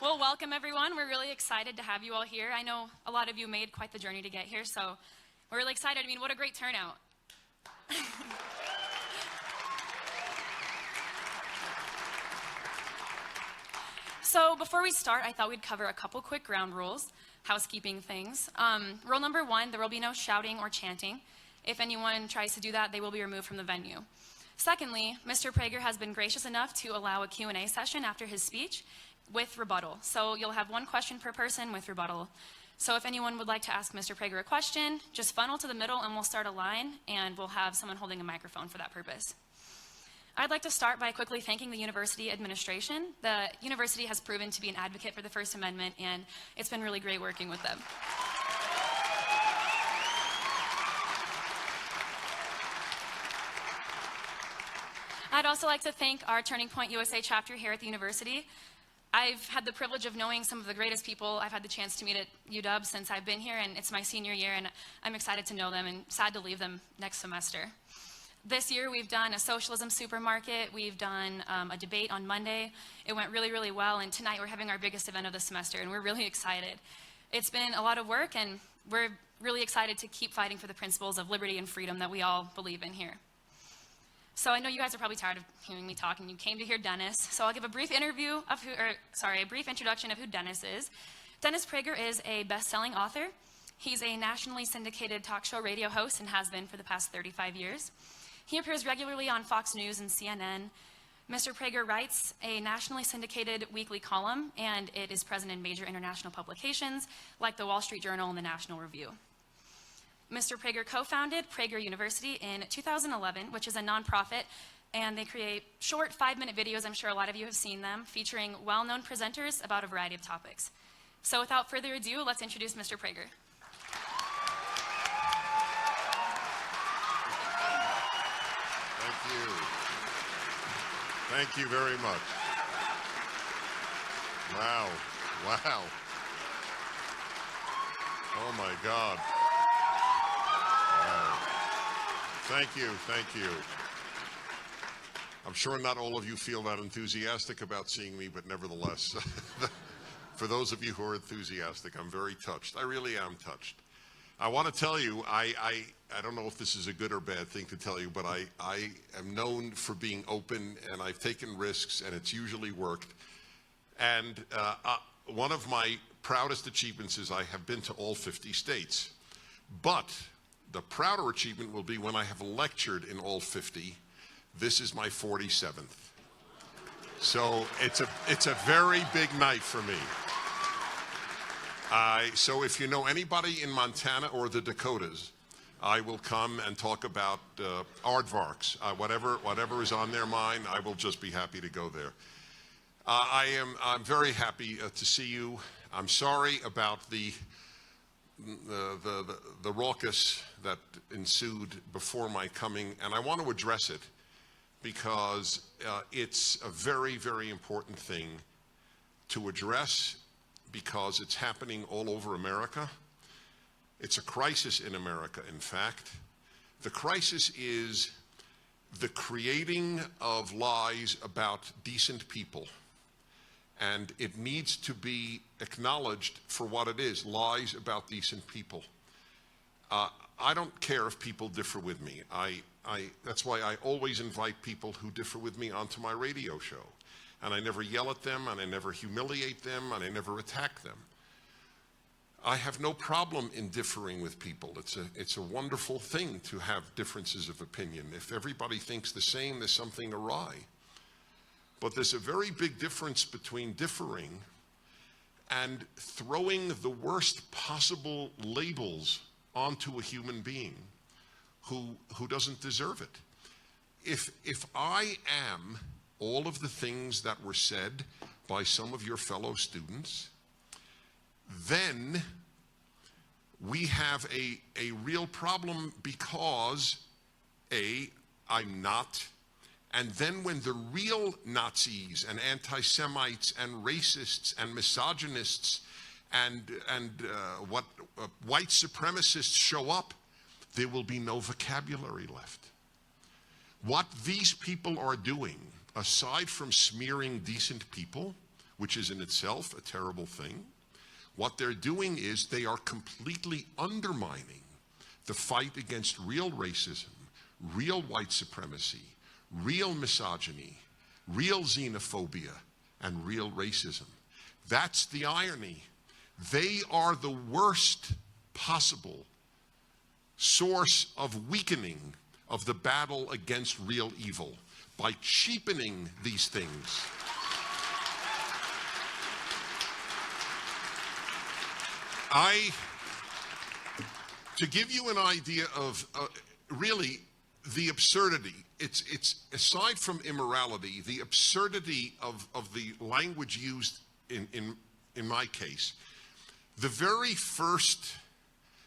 Well, welcome everyone. We're really excited to have you all here. I know a lot of you made quite the journey to get here, so we're really excited. I mean, what a great turnout. So before we start, I thought we'd cover a couple quick ground rules, housekeeping things. Rule number 1, there will be no shouting or chanting. If anyone tries to do that, they will be removed from the venue. Secondly, Mr. Prager has been gracious enough to allow a Q&A session after his speech with rebuttal. So you'll have 1 question per person with rebuttal. So if anyone would like to ask Mr. Prager a question, just funnel to the middle and we'll start a line, and we'll have someone holding a microphone for that purpose. I'd like to start by quickly thanking the university administration. The university has proven to be an advocate for the First Amendment, and it's been really great working with them. I'd also like to thank our Turning Point USA chapter here at the university. I've had the privilege of knowing some of the greatest people I've had the chance to meet at UW since I've been here, and it's my senior year, and I'm excited to know them and sad to leave them next semester. This year we've done a socialism supermarket, we've done a debate on Monday. It went really, really well, and tonight we're having our biggest event of the semester, and we're really excited. It's been a lot of work, and we're really excited to keep fighting for the principles of liberty and freedom that we all believe in here. So I know you guys are probably tired of hearing me talk, and you came to hear Dennis. So I'll give a brief introduction of who Dennis is. Dennis Prager is a best-selling author. He's a nationally syndicated talk show radio host and has been for the past 35 years. He appears regularly on Fox News and CNN. Mr. Prager writes a nationally syndicated weekly column, and it is present in major international publications like the Wall Street Journal and the National Review. Mr. Prager co-founded Prager University in 2011, which is a nonprofit, and they create short 5-minute videos, I'm sure a lot of you have seen them, featuring well-known presenters about a variety of topics. So without further ado, let's introduce Mr. Prager. Thank you. Thank you very much. Wow. Wow. Oh my God. Thank you, thank you. I'm sure not all of you feel that enthusiastic about seeing me, but nevertheless, for those of you who are enthusiastic, I'm very touched. I really am touched. I want to tell you, I don't know if this is a good or bad thing to tell you, but I am known for being open, and I've taken risks, and it's usually worked. And one of my proudest achievements is I have been to all 50 states. But the prouder achievement will be when I have lectured in all 50. This is my 47th. So it's a very big night for me. So if you know anybody in Montana or the Dakotas, I will come and talk about aardvarks. Whatever is on their mind, I will just be happy to go there. I'm very happy to see you. I'm sorry about the raucous that ensued before my coming, and I want to address it because it's a very, very important thing to address because it's happening all over America. It's a crisis in America, in fact. The crisis is the creating of lies about decent people. And it needs to be acknowledged for what it is, lies about decent people. I don't care if people differ with me. That's why I always invite people who differ with me onto my radio show. And I never yell at them, and I never humiliate them, and I never attack them. I have no problem in differing with people. It's a wonderful thing to have differences of opinion. If everybody thinks the same, there's something awry. But there's a very big difference between differing and throwing the worst possible labels onto a human being who doesn't deserve it. If I am all of the things that were said by some of your fellow students, then we have a real problem because I'm not. And then when the real Nazis and anti-Semites and racists and misogynists and white supremacists show up, there will be no vocabulary left. What these people are doing, aside from smearing decent people, which is in itself a terrible thing. What they're doing is they are completely undermining the fight against real racism, real white supremacy, real misogyny, real xenophobia, and real racism. That's the irony. They are the worst possible source of weakening of the battle against real evil by cheapening these things. To give you an idea of really the absurdity, it's aside from immorality, the absurdity of the language used in my case. The very first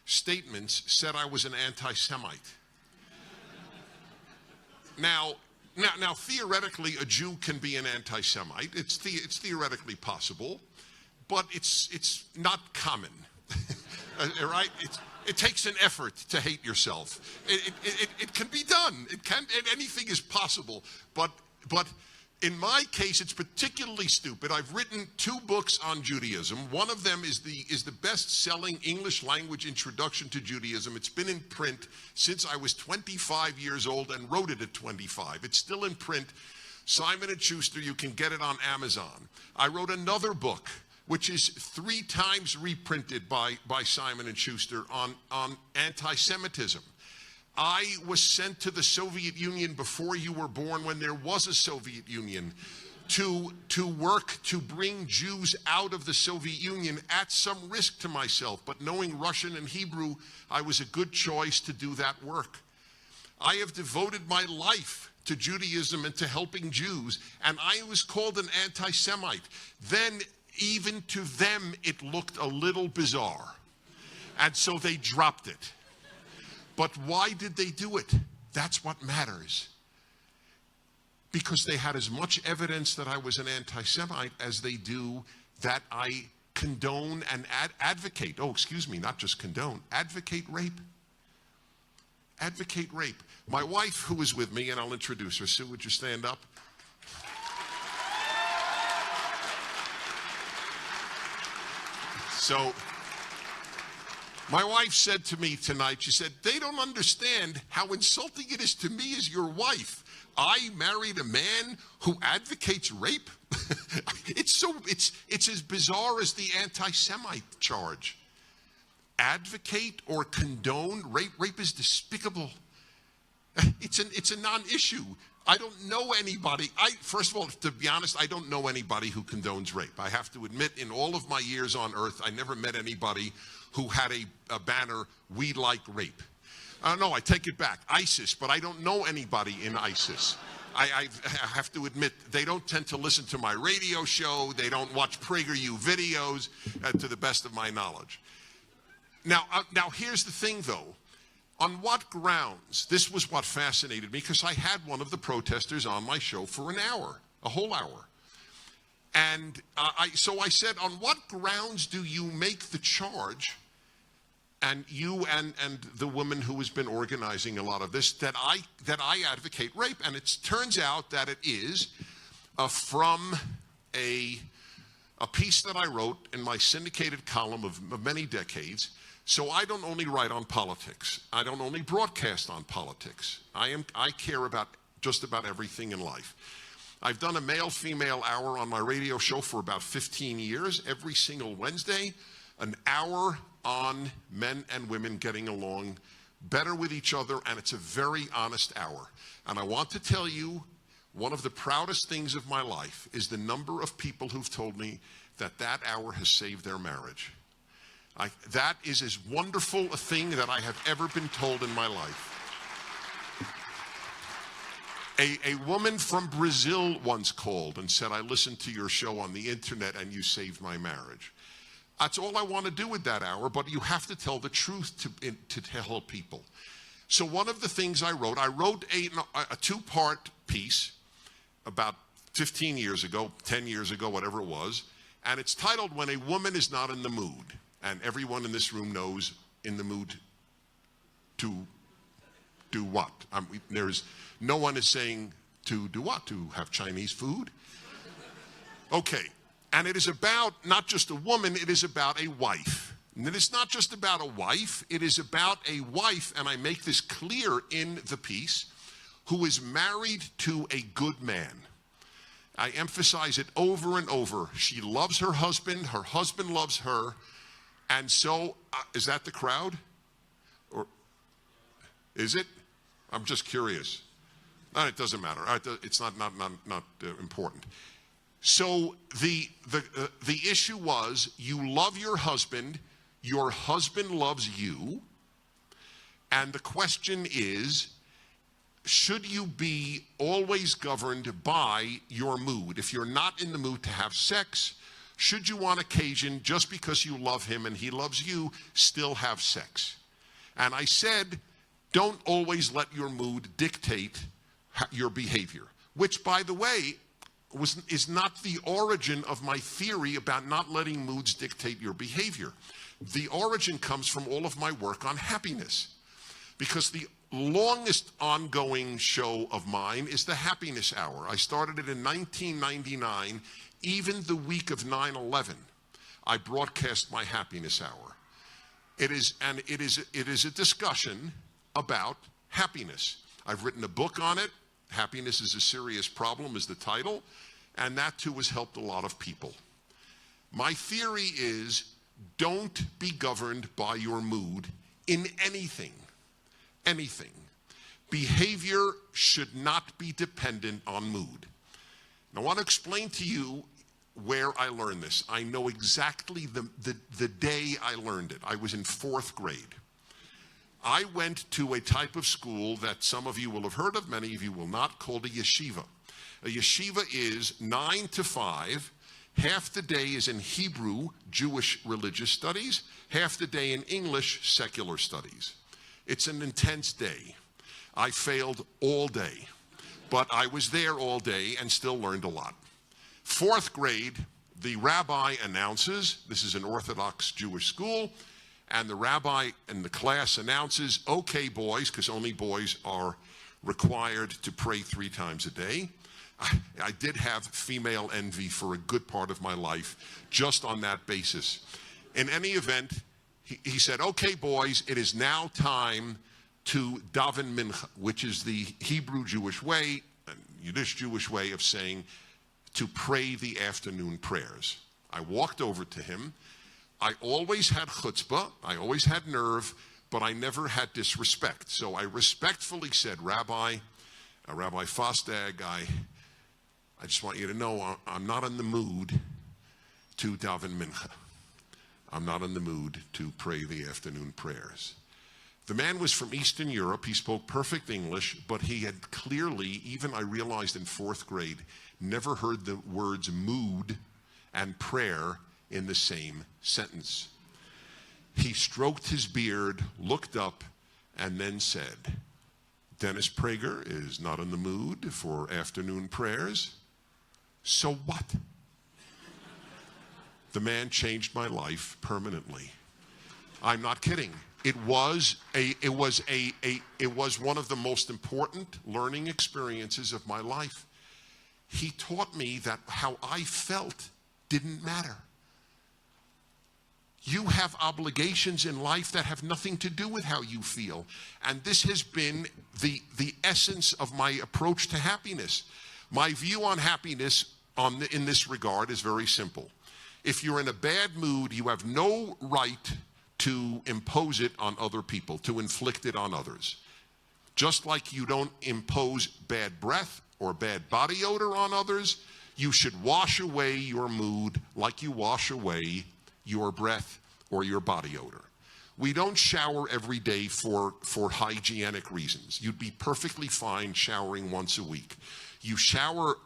statements said I was an anti-Semite. Now, theoretically, a Jew can be an anti-Semite. It's theoretically possible, but it's not common, right? It takes an effort to hate yourself. It can be done. Anything is possible, but in my case, it's particularly stupid. I've written 2 books on Judaism. One of them is the best-selling English language introduction to Judaism. It's been in print since I was 25 years old and wrote it at 25. It's still in print. Simon & Schuster, you can get it on Amazon. I wrote another book, which is 3 times reprinted by Simon & Schuster on anti-Semitism. I was sent to the Soviet Union before you were born, when there was a Soviet Union, to work to bring Jews out of the Soviet Union at some risk to myself. But knowing Russian and Hebrew, I was a good choice to do that work. I have devoted my life to Judaism and to helping Jews, and I was called an anti-Semite. Then, even to them, it looked a little bizarre. And so they dropped it. But why did they do it? That's what matters. Because they had as much evidence that I was an anti-Semite as they do that I condone and advocate. Oh, excuse me, not just condone, advocate rape. Advocate rape. My wife, who is with me, and I'll introduce her. Sue, would you stand up? So, my wife said to me tonight, she said, they don't understand how insulting it is to me as your wife. I married a man who advocates rape. It's as bizarre as the anti-Semite charge. Advocate or condone rape. Rape is despicable. It's a non-issue. I don't know anybody. First of all, to be honest, I don't know anybody who condones rape. I have to admit, in all of my years on earth, I never met anybody who had a banner, "We like rape." No, I take it back. ISIS, but I don't know anybody in ISIS. I have to admit, they don't tend to listen to my radio show. They don't watch PragerU videos, to the best of my knowledge. Now, here's the thing, though. On what grounds? This was what fascinated me, because I had one of the protesters on my show for an hour, a whole hour. And so I said, on what grounds do you make the charge, and you and the woman who has been organizing a lot of this, that I advocate rape? And it turns out that it is from a piece that I wrote in my syndicated column of many decades. So I don't only write on politics. I don't only broadcast on politics. I care about just about everything in life. I've done a male-female hour on my radio show for about 15 years, every single Wednesday, an hour on men and women getting along better with each other, and it's a very honest hour. And I want to tell you, one of the proudest things of my life is the number of people who've told me that hour has saved their marriage. That is as wonderful a thing that I have ever been told in my life. A woman from Brazil once called and said, I listened to your show on the internet and you saved my marriage. That's all I want to do with that hour, but you have to tell the truth to tell people. So one of the things I wrote a 2-part piece about 15 years ago, 10 years ago, whatever it was, and it's titled, When a Woman is Not in the Mood. And everyone in this room knows in the mood to do what? No one is saying to do what? To have Chinese food? Okay, And it is about not just a woman, it is about a wife. And it is not just about a wife, it is about a wife, and I make this clear in the piece, who is married to a good man. I emphasize it over and over. She loves her husband loves her, and so, is that the crowd? Or is it? I'm just curious. No, it doesn't matter. It's not important. So the issue was, you love your husband loves you, and the question is, should you be always governed by your mood? If you're not in the mood to have sex, should you on occasion, just because you love him and he loves you, still have sex? And I said, don't always let your mood dictate your behavior, which, by the way, is not the origin of my theory about not letting moods dictate your behavior. The origin comes from all of my work on happiness, because the longest ongoing show of mine is the Happiness Hour. I started it in 1999. Even the week of 9/11, I broadcast my Happiness Hour. It is a discussion about happiness. I've written a book on it. Happiness is a Serious Problem is the title, and that too has helped a lot of people. My theory is, don't be governed by your mood in anything. Anything. Behavior should not be dependent on mood. Now, I want to explain to you where I learned this. I know exactly the day I learned it. I was in 4th grade. I went to a type of school that some of you will have heard of, many of you will not, called a yeshiva. A yeshiva is 9 to 5. Half the day is in Hebrew, Jewish religious studies. Half the day in English, secular studies. It's an intense day. I failed all day, but I was there all day and still learned a lot. 4th grade, the rabbi announces, this is an Orthodox Jewish school, and the rabbi in the class announces, okay, boys, because only boys are required to pray 3 times a day. I did have female envy for a good part of my life, just on that basis. In any event, he said, okay, boys, it is now time to daven mincha, which is the Hebrew Jewish way, and Yiddish Jewish way of saying to pray the afternoon prayers. I walked over to him. I always had chutzpah, I always had nerve, but I never had disrespect. So I respectfully said, Rabbi Fostag, I just want you to know I'm not in the mood to daven mincha. I'm not in the mood to pray the afternoon prayers. The man was from Eastern Europe. He spoke perfect English, but he had clearly, even I realized in 4th grade, never heard the words mood and prayer in the same sentence. He stroked his beard, looked up, and then said, Dennis Prager is not in the mood for afternoon prayers. So what? The man changed my life permanently. I'm not kidding. It was one of the most important learning experiences of my life. He taught me that how I felt didn't matter. You have obligations in life that have nothing to do with how you feel. And this has been the essence of my approach to happiness. My view on happiness in this regard is very simple. If you're in a bad mood, you have no right to impose it on other people, to inflict it on others. Just like you don't impose bad breath or bad body odor on others, you should wash away your mood like you wash away your breath or your body odor. We don't shower every day for hygienic reasons. You'd be perfectly fine showering once a week. You shower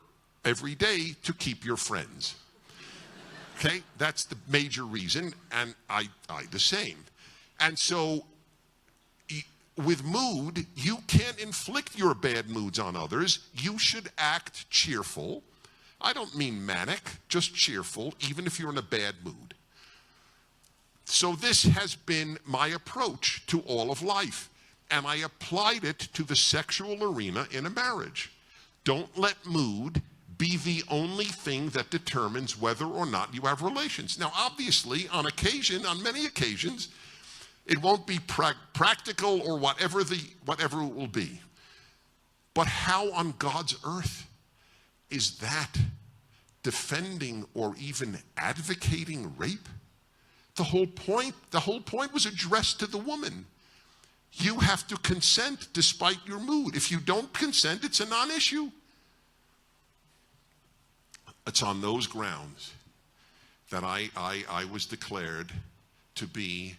every day to keep your friends. Okay, that's the major reason, and I the same. And so with mood, you can't inflict your bad moods on others. You should act cheerful. I don't mean manic, just cheerful, even if you're in a bad mood. So this has been my approach to all of life, and I applied it to the sexual arena in a marriage. Don't let mood be the only thing that determines whether or not you have relations. Now, obviously, on many occasions, it won't be practical or whatever it will be. But how on God's earth is that defending or even advocating rape? The whole point was addressed to the woman. You have to consent despite your mood. If you don't consent, it's a non-issue. It's on those grounds that I was declared to be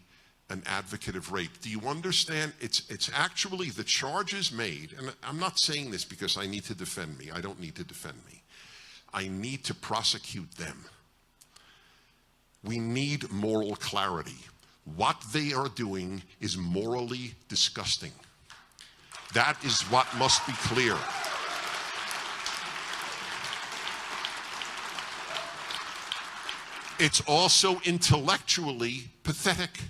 an advocate of rape. Do you understand? It's actually the charges made, and I'm not saying this because I need to defend me. I don't need to defend me. I need to prosecute them. We need moral clarity. What they are doing is morally disgusting. That is what must be clear. It's also intellectually pathetic.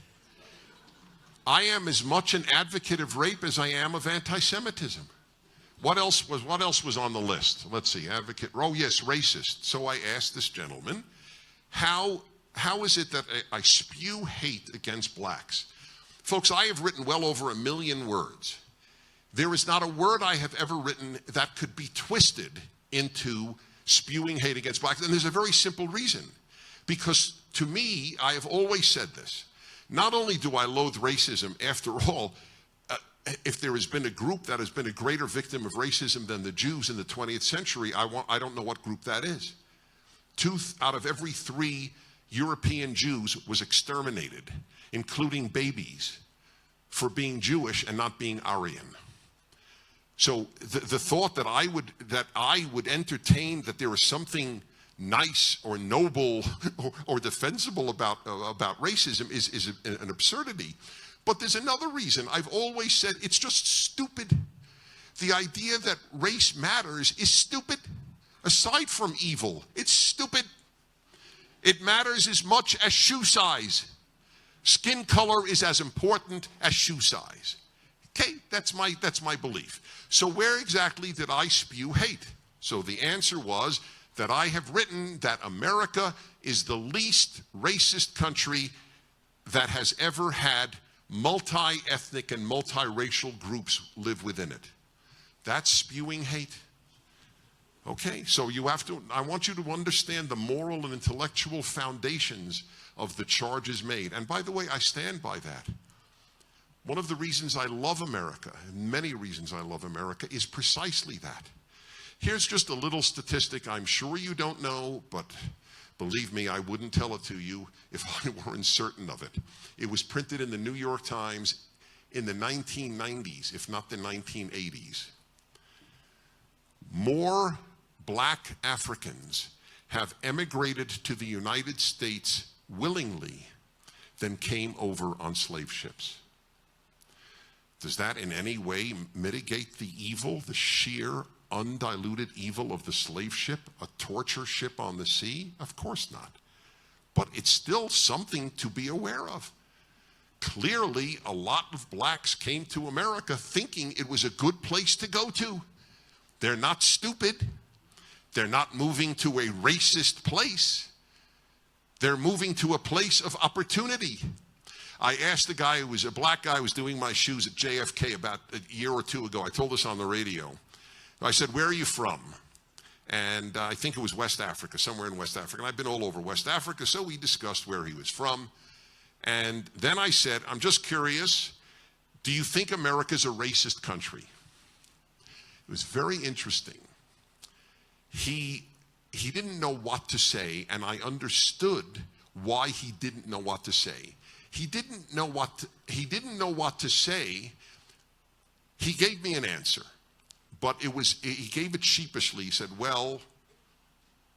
I am as much an advocate of rape as I am of anti-Semitism. What else was on the list? Let's see, advocate, oh yes, racist. So I asked this gentleman, how is it that I spew hate against blacks? Folks, I have written well over 1 million words. There is not a word I have ever written that could be twisted into spewing hate against blacks. And there's a very simple reason. Because to me, I have always said this. Not only do I loathe racism, after all, if there has been a group that has been a greater victim of racism than the Jews in the 20th century, I don't know what group that is. 2 out of every 3 European Jews was exterminated, including babies, for being Jewish and not being Aryan. So the thought that I would entertain that there is something nice or noble or defensible about racism is an absurdity. But there's another reason. I've always said it's just stupid. The idea that race matters is stupid. Aside from evil, it's stupid. It matters as much as shoe size. Skin color is as important as shoe size. Okay, that's my belief. So where exactly did I spew hate? So the answer was that I have written that America is the least racist country that has ever had multi-ethnic and multiracial groups live within it. That's spewing hate. Okay, so I want you to understand the moral and intellectual foundations of the charges made. And by the way, I stand by that. One of the reasons I love America, and many reasons I love America, is precisely that. Here's just a little statistic I'm sure you don't know, but believe me, I wouldn't tell it to you if I weren't certain of it. It was printed in the New York Times in the 1990s, if not the 1980s. More black Africans have emigrated to the United States willingly than came over on slave ships. Does that in any way mitigate the evil, the sheer undiluted evil of the slave ship, a torture ship on the sea? Of course not. But it's still something to be aware of. Clearly, a lot of blacks came to America thinking it was a good place to go to. They're not stupid. They're not moving to a racist place. They're moving to a place of opportunity. I asked a guy who was a black guy who was doing my shoes at JFK about a year or 2 ago. I told this on the radio. I said, where are you from? And I think it was West Africa, somewhere in West Africa. And I've been all over West Africa, so we discussed where he was from. And then I said, I'm just curious, do you think America's a racist country? It was very interesting. He didn't know what to say, and I understood why he didn't know what to say. He didn't know what to say. He gave me an answer, but he gave it sheepishly. He said, well,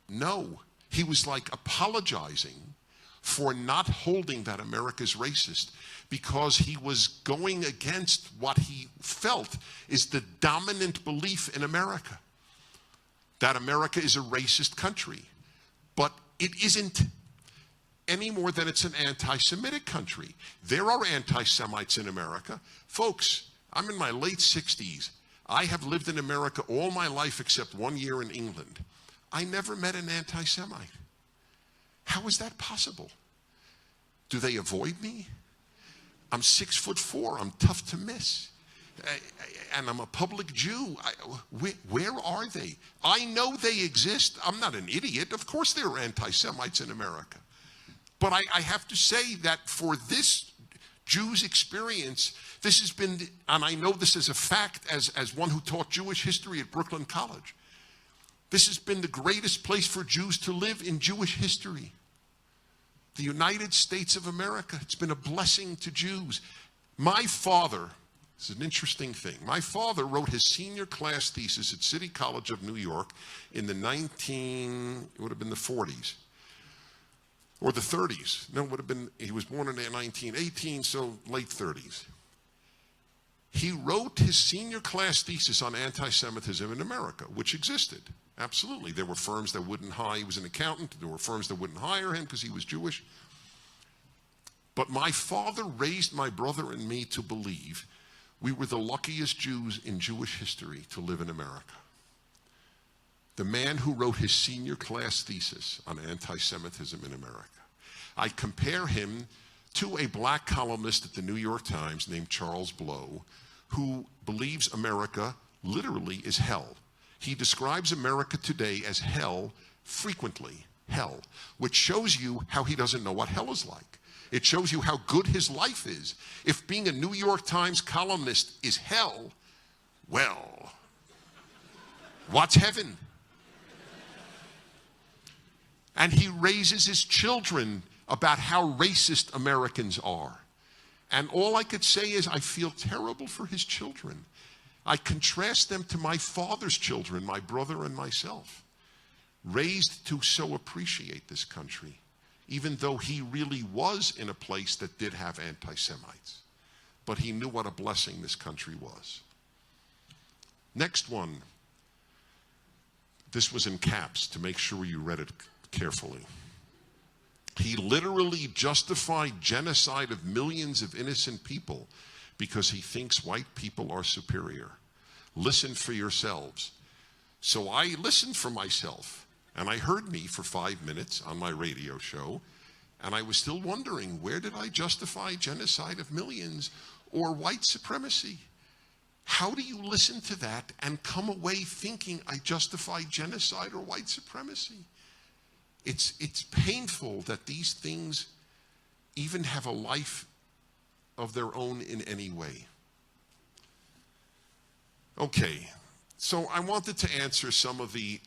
no. He was like apologizing for not holding that America's racist, because he was going against what he felt is the dominant belief in America, that America is a racist country. But it isn't any more than it's an anti-Semitic country. There are anti-Semites in America. Folks, I'm in my late 60s. I have lived in America all my life except 1 year in England. I never met an anti-Semite. How is that possible? Do they avoid me? I'm 6'4". I'm tough to miss. And I'm a public Jew. Where are they? I know they exist. I'm not an idiot. Of course there are anti-Semites in America. But I have to say that for this Jews' experience, this has been, and I know this as a fact as one who taught Jewish history at Brooklyn College, this has been the greatest place for Jews to live in Jewish history. The United States of America. It's been a blessing to Jews. My father, this is an interesting thing, my father wrote his senior class thesis at City College of New York in the it would have been the 40s. Or the 30s. No, it would have been, he was born in 1918, so late 30s. He wrote his senior class thesis on anti-Semitism in America, which existed. Absolutely. There were firms that wouldn't hire, he was an accountant, there were firms that wouldn't hire him because he was Jewish. But my father raised my brother and me to believe we were the luckiest Jews in Jewish history to live in America. The man who wrote his senior class thesis on anti-Semitism in America. I compare him to a black columnist at the New York Times named Charles Blow, who believes America literally is hell. He describes America today as hell frequently, hell, which shows you how he doesn't know what hell is like. It shows you how good his life is. If being a New York Times columnist is hell, well, what's heaven? And he raises his children about how racist Americans are. And all I could say is I feel terrible for his children. I contrast them to my father's children, my brother and myself, raised to so appreciate this country, even though he really was in a place that did have anti-Semites. But he knew what a blessing this country was. Next one. This was in caps to make sure you read it carefully. He literally justified genocide of millions of innocent people because he thinks white people are superior. Listen for yourselves. So I listened for myself, and I heard me for 5 minutes on my radio show, and I was still wondering, where did I justify genocide of millions or white supremacy? How do you listen to that and come away thinking I justify genocide or white supremacy? It's painful that these things even have a life of their own in any way. Okay, so I wanted to answer some of the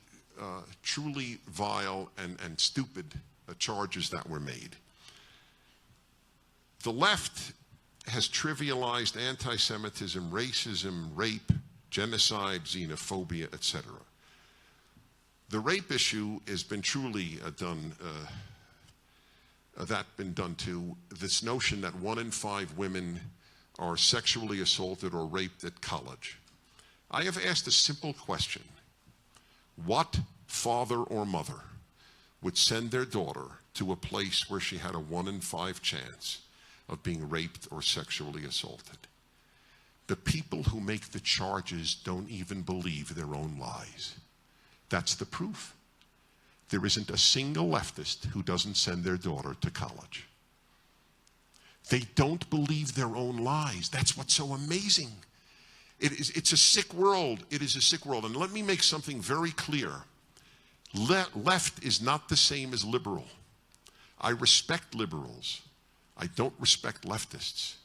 truly vile and stupid charges that were made. The left has trivialized anti-Semitism, racism, rape, genocide, xenophobia, etc. The rape issue has been truly done to this notion that 1 in 5 women are sexually assaulted or raped at college. I have asked a simple question. What father or mother would send their daughter to a place where she had a 1 in 5 chance of being raped or sexually assaulted? The people who make the charges don't even believe their own lies. That's the proof. There isn't a single leftist who doesn't send their daughter to college. They don't believe their own lies. That's what's so amazing. It's a sick world. It is a sick world. And let me make something very clear. Left is not the same as liberal. I respect liberals. I don't respect leftists.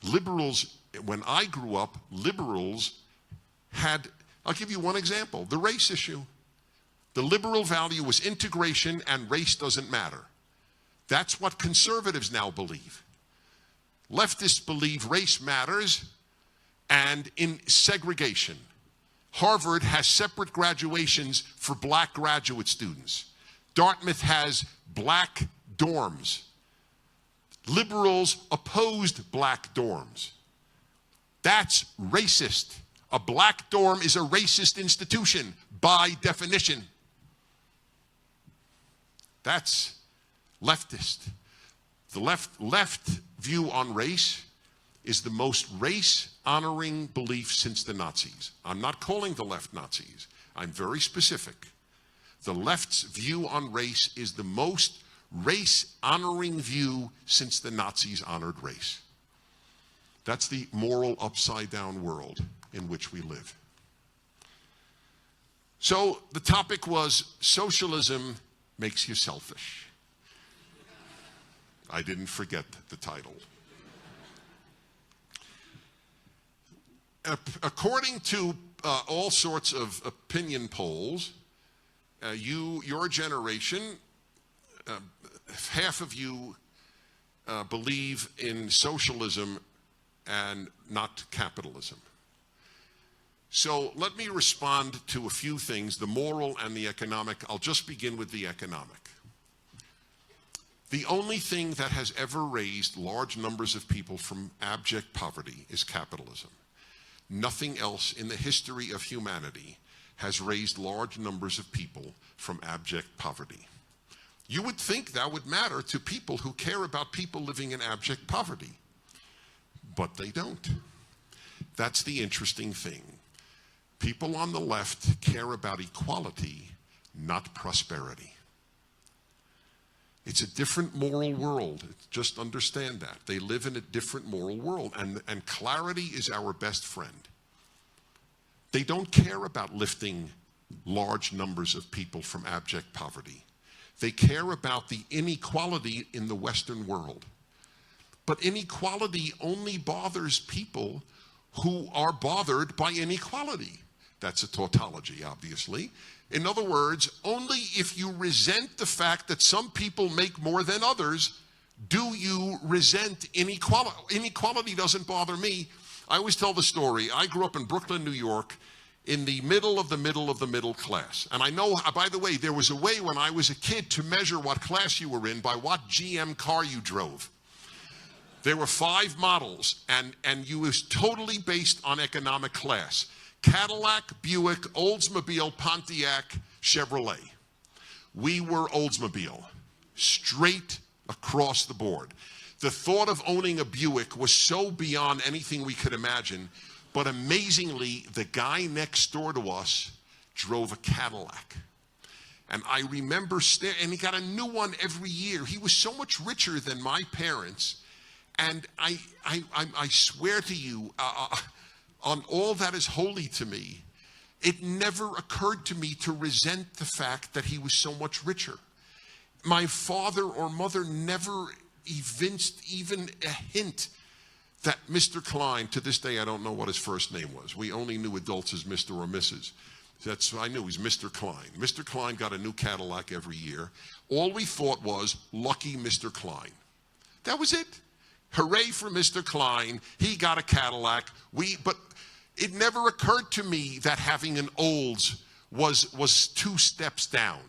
Liberals, when I grew up, liberals had, I'll give you one example, the race issue. The liberal value was integration and race doesn't matter. That's what conservatives now believe. Leftists believe race matters and in segregation. Harvard has separate graduations for black graduate students. Dartmouth has black dorms. Liberals opposed black dorms. That's racist. A black dorm is a racist institution by definition. That's leftist. The left view on race is the most race-honoring belief since the Nazis. I'm not calling the left Nazis. I'm very specific. The left's view on race is the most race-honoring view since the Nazis honored race. That's the moral upside-down world in which we live. So the topic was socialism makes you selfish. I didn't forget the title. According to all sorts of opinion polls, your generation, half of you believe in socialism and not capitalism. So let me respond to a few things, the moral and the economic. I'll just begin with the economic. The only thing that has ever raised large numbers of people from abject poverty is capitalism. Nothing else in the history of humanity has raised large numbers of people from abject poverty. You would think that would matter to people who care about people living in abject poverty, but they don't. That's the interesting thing. People on the left care about equality, not prosperity. It's a different moral world. Just understand that. They live in a different moral world, and clarity is our best friend. They don't care about lifting large numbers of people from abject poverty. They care about the inequality in the Western world. But inequality only bothers people who are bothered by inequality. That's a tautology, obviously. In other words, only if you resent the fact that some people make more than others do you resent inequality. Inequality doesn't bother me. I always tell the story. I grew up in Brooklyn, New York, in the middle of the middle class. And I know, by the way, there was a way when I was a kid to measure what class you were in by what GM car you drove. There were 5 models, and you was totally based on economic class. Cadillac, Buick, Oldsmobile, Pontiac, Chevrolet. We were Oldsmobile, straight across the board. The thought of owning a Buick was so beyond anything we could imagine, but amazingly, the guy next door to us drove a Cadillac. And I remember and he got a new one every year. He was so much richer than my parents. And I swear to you, on all that is holy to me, it never occurred to me to resent the fact that he was so much richer. My father or mother never evinced even a hint that Mr. Klein, to this day I don't know what his first name was. We only knew adults as Mr. or Mrs. I knew he was Mr. Klein. Mr. Klein got a new Cadillac every year. All we thought was, lucky Mr. Klein. That was it. Hooray for Mr. Klein. He got a Cadillac. But it never occurred to me that having an Olds was 2 steps down.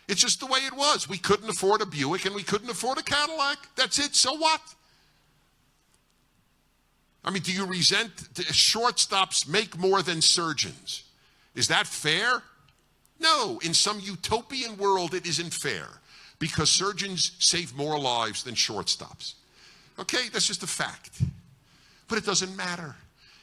It's just the way it was. We couldn't afford a Buick and we couldn't afford a Cadillac. That's it. So what? I mean, do you resent shortstops make more than surgeons? Is that fair? No. In some utopian world, it isn't fair because surgeons save more lives than shortstops. Okay, that's just a fact. But it doesn't matter.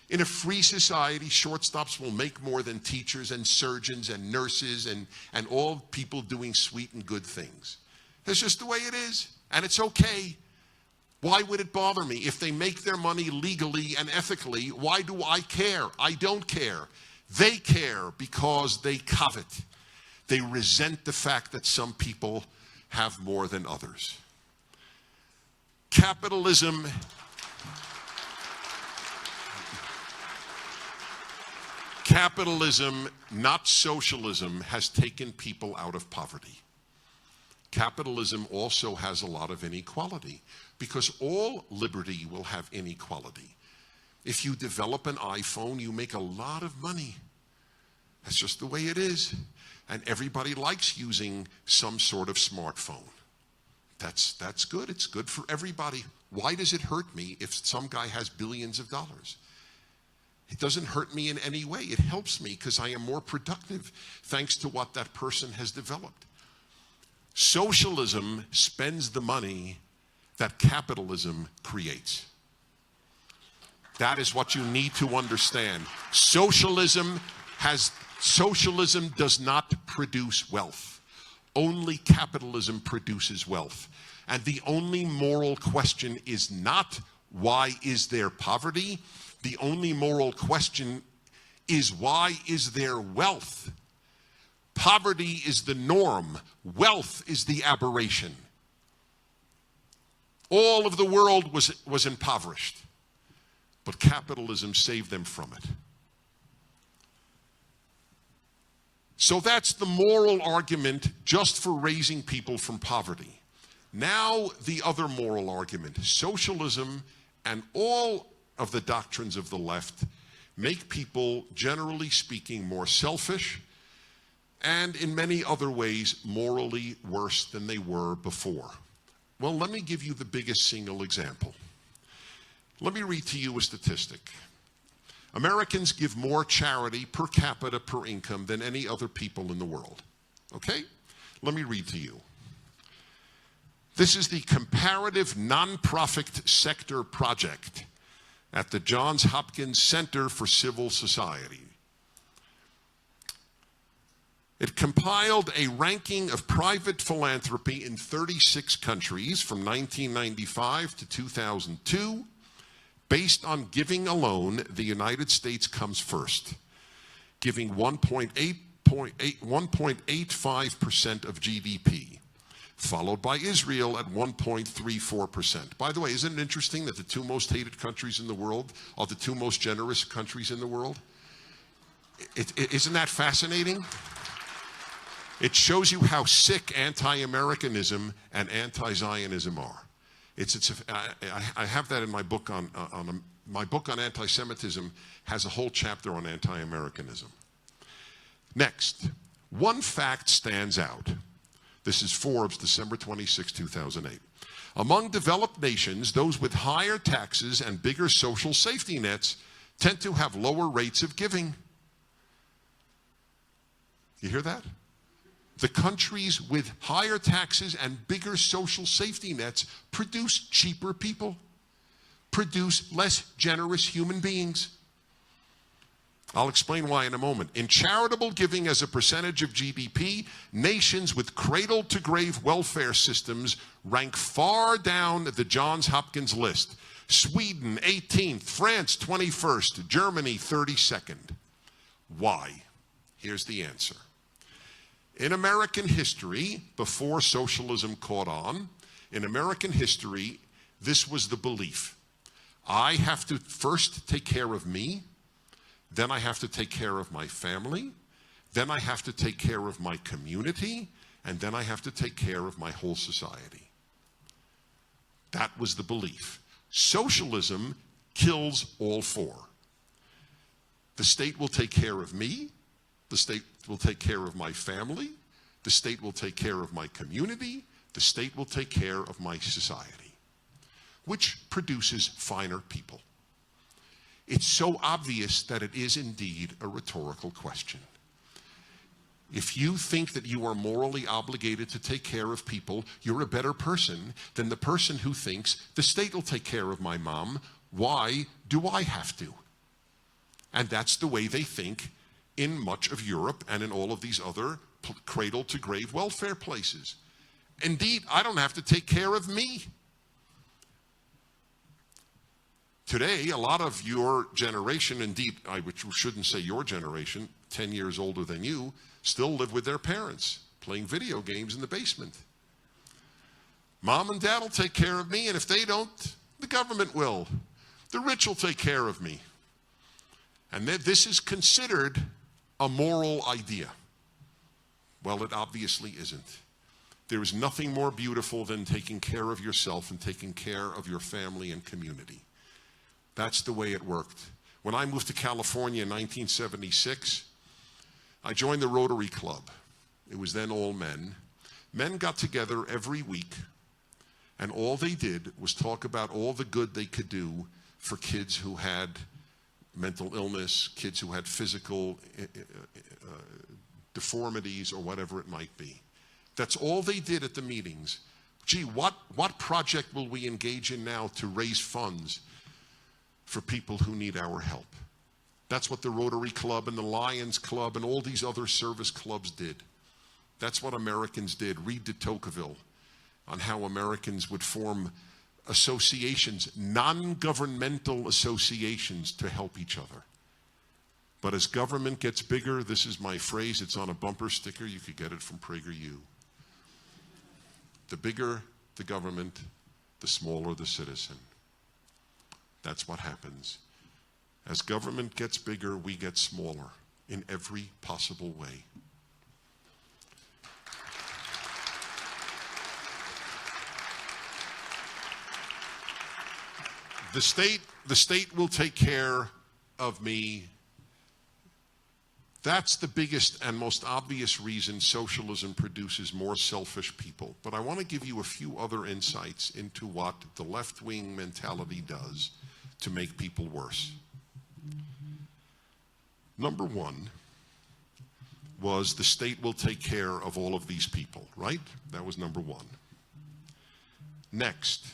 In a free society, shortstops will make more than teachers and surgeons and nurses and all people doing sweet and good things. That's just the way it is. And it's okay. Why would it bother me? If they make their money legally and ethically, why do I care? I don't care. They care because they covet. They resent the fact that some people have more than others. Capitalism Capitalism, not socialism, has taken people out of poverty. Capitalism also has a lot of inequality because all liberty will have inequality. If you develop an iPhone, you make a lot of money. That's just the way it is. And everybody likes using some sort of smartphone. That's good. It's good for everybody. Why does it hurt me if some guy has billions of dollars? It doesn't hurt me in any way. It helps me because I am more productive thanks to what that person has developed. Socialism spends the money that capitalism creates. That is what you need to understand. Socialism does not produce wealth. only capitalism produces wealth. And the only moral question is not, why is there poverty? The only moral question is, why is there wealth? Poverty is the norm. Wealth is the aberration. All of the world was impoverished, but capitalism saved them from it. So that's the moral argument just for raising people from poverty. Now the other moral argument. Socialism and all of the doctrines of the left make people, generally speaking, more selfish and in many other ways morally worse than they were before. Well, let me give you the biggest single example. Let me read to you a statistic. Americans give more charity per capita per income than any other people in the world. Okay? Let me read to you. This is the Comparative Nonprofit Sector Project at the Johns Hopkins Center for Civil Society. It compiled a ranking of private philanthropy in 36 countries from 1995 to 2002. Based on giving alone, the United States comes first, giving 1.85% of GDP, followed by Israel at 1.34%. By the way, isn't it interesting that the two most hated countries in the world are the two most generous countries in the world? Isn't that fascinating? It shows you how sick anti-Americanism and anti-Zionism are. I have that in my book my book on anti-Semitism has a whole chapter on anti-Americanism. Next, one fact stands out. This is Forbes, December 26, 2008. Among developed nations, those with higher taxes and bigger social safety nets tend to have lower rates of giving. You hear that? The countries with higher taxes and bigger social safety nets produce cheaper people, produce less generous human beings. I'll explain why in a moment. In charitable giving as a percentage of GDP, nations with cradle-to-grave welfare systems rank far down the Johns Hopkins list. Sweden, 18th, France, 21st, Germany, 32nd. Why? Here's the answer. In American history, before socialism caught on, in American history, this was the belief. I have to first take care of me, then I have to take care of my family, then I have to take care of my community, and then I have to take care of my whole society. That was the belief. Socialism kills all four. The state will take care of me, the state will take care of my family, the state will take care of my community, the state will take care of my society, which produces finer people. It's so obvious that it is indeed a rhetorical question. If you think that you are morally obligated to take care of people, you're a better person than the person who thinks the state will take care of my mom. Why do I have to? And that's the way they think in much of Europe and in all of these other cradle-to-grave welfare places. Indeed, I don't have to take care of me. Today, a lot of your generation, indeed, I shouldn't say your generation, 10 years older than you, still live with their parents, playing video games in the basement. Mom and dad will take care of me, and if they don't, the government will. The rich will take care of me. And this is considered a moral idea. Well, it obviously isn't. There is nothing more beautiful than taking care of yourself and taking care of your family and community. That's the way it worked. When I moved to California in 1976, I joined the Rotary Club. It was then all men. Men got together every week, and all they did was talk about all the good they could do for kids who had mental illness, kids who had physical deformities or whatever it might be. That's all they did at the meetings. Gee, what project will we engage in now to raise funds for people who need our help? That's what the Rotary Club and the Lions Club and all these other service clubs did. That's what Americans did. Read de Tocqueville on how Americans would form associations, non-governmental associations, to help each other. But as government gets bigger, this is my phrase, it's on a bumper sticker, you could get it from PragerU. The bigger the government, the smaller the citizen. That's what happens. As government gets bigger, we get smaller in every possible way. The state will take care of me. That's the biggest and most obvious reason socialism produces more selfish people. But I want to give you a few other insights into what the left-wing mentality does to make people worse. Number one was the state will take care of all of these people, right? That was number one. Next,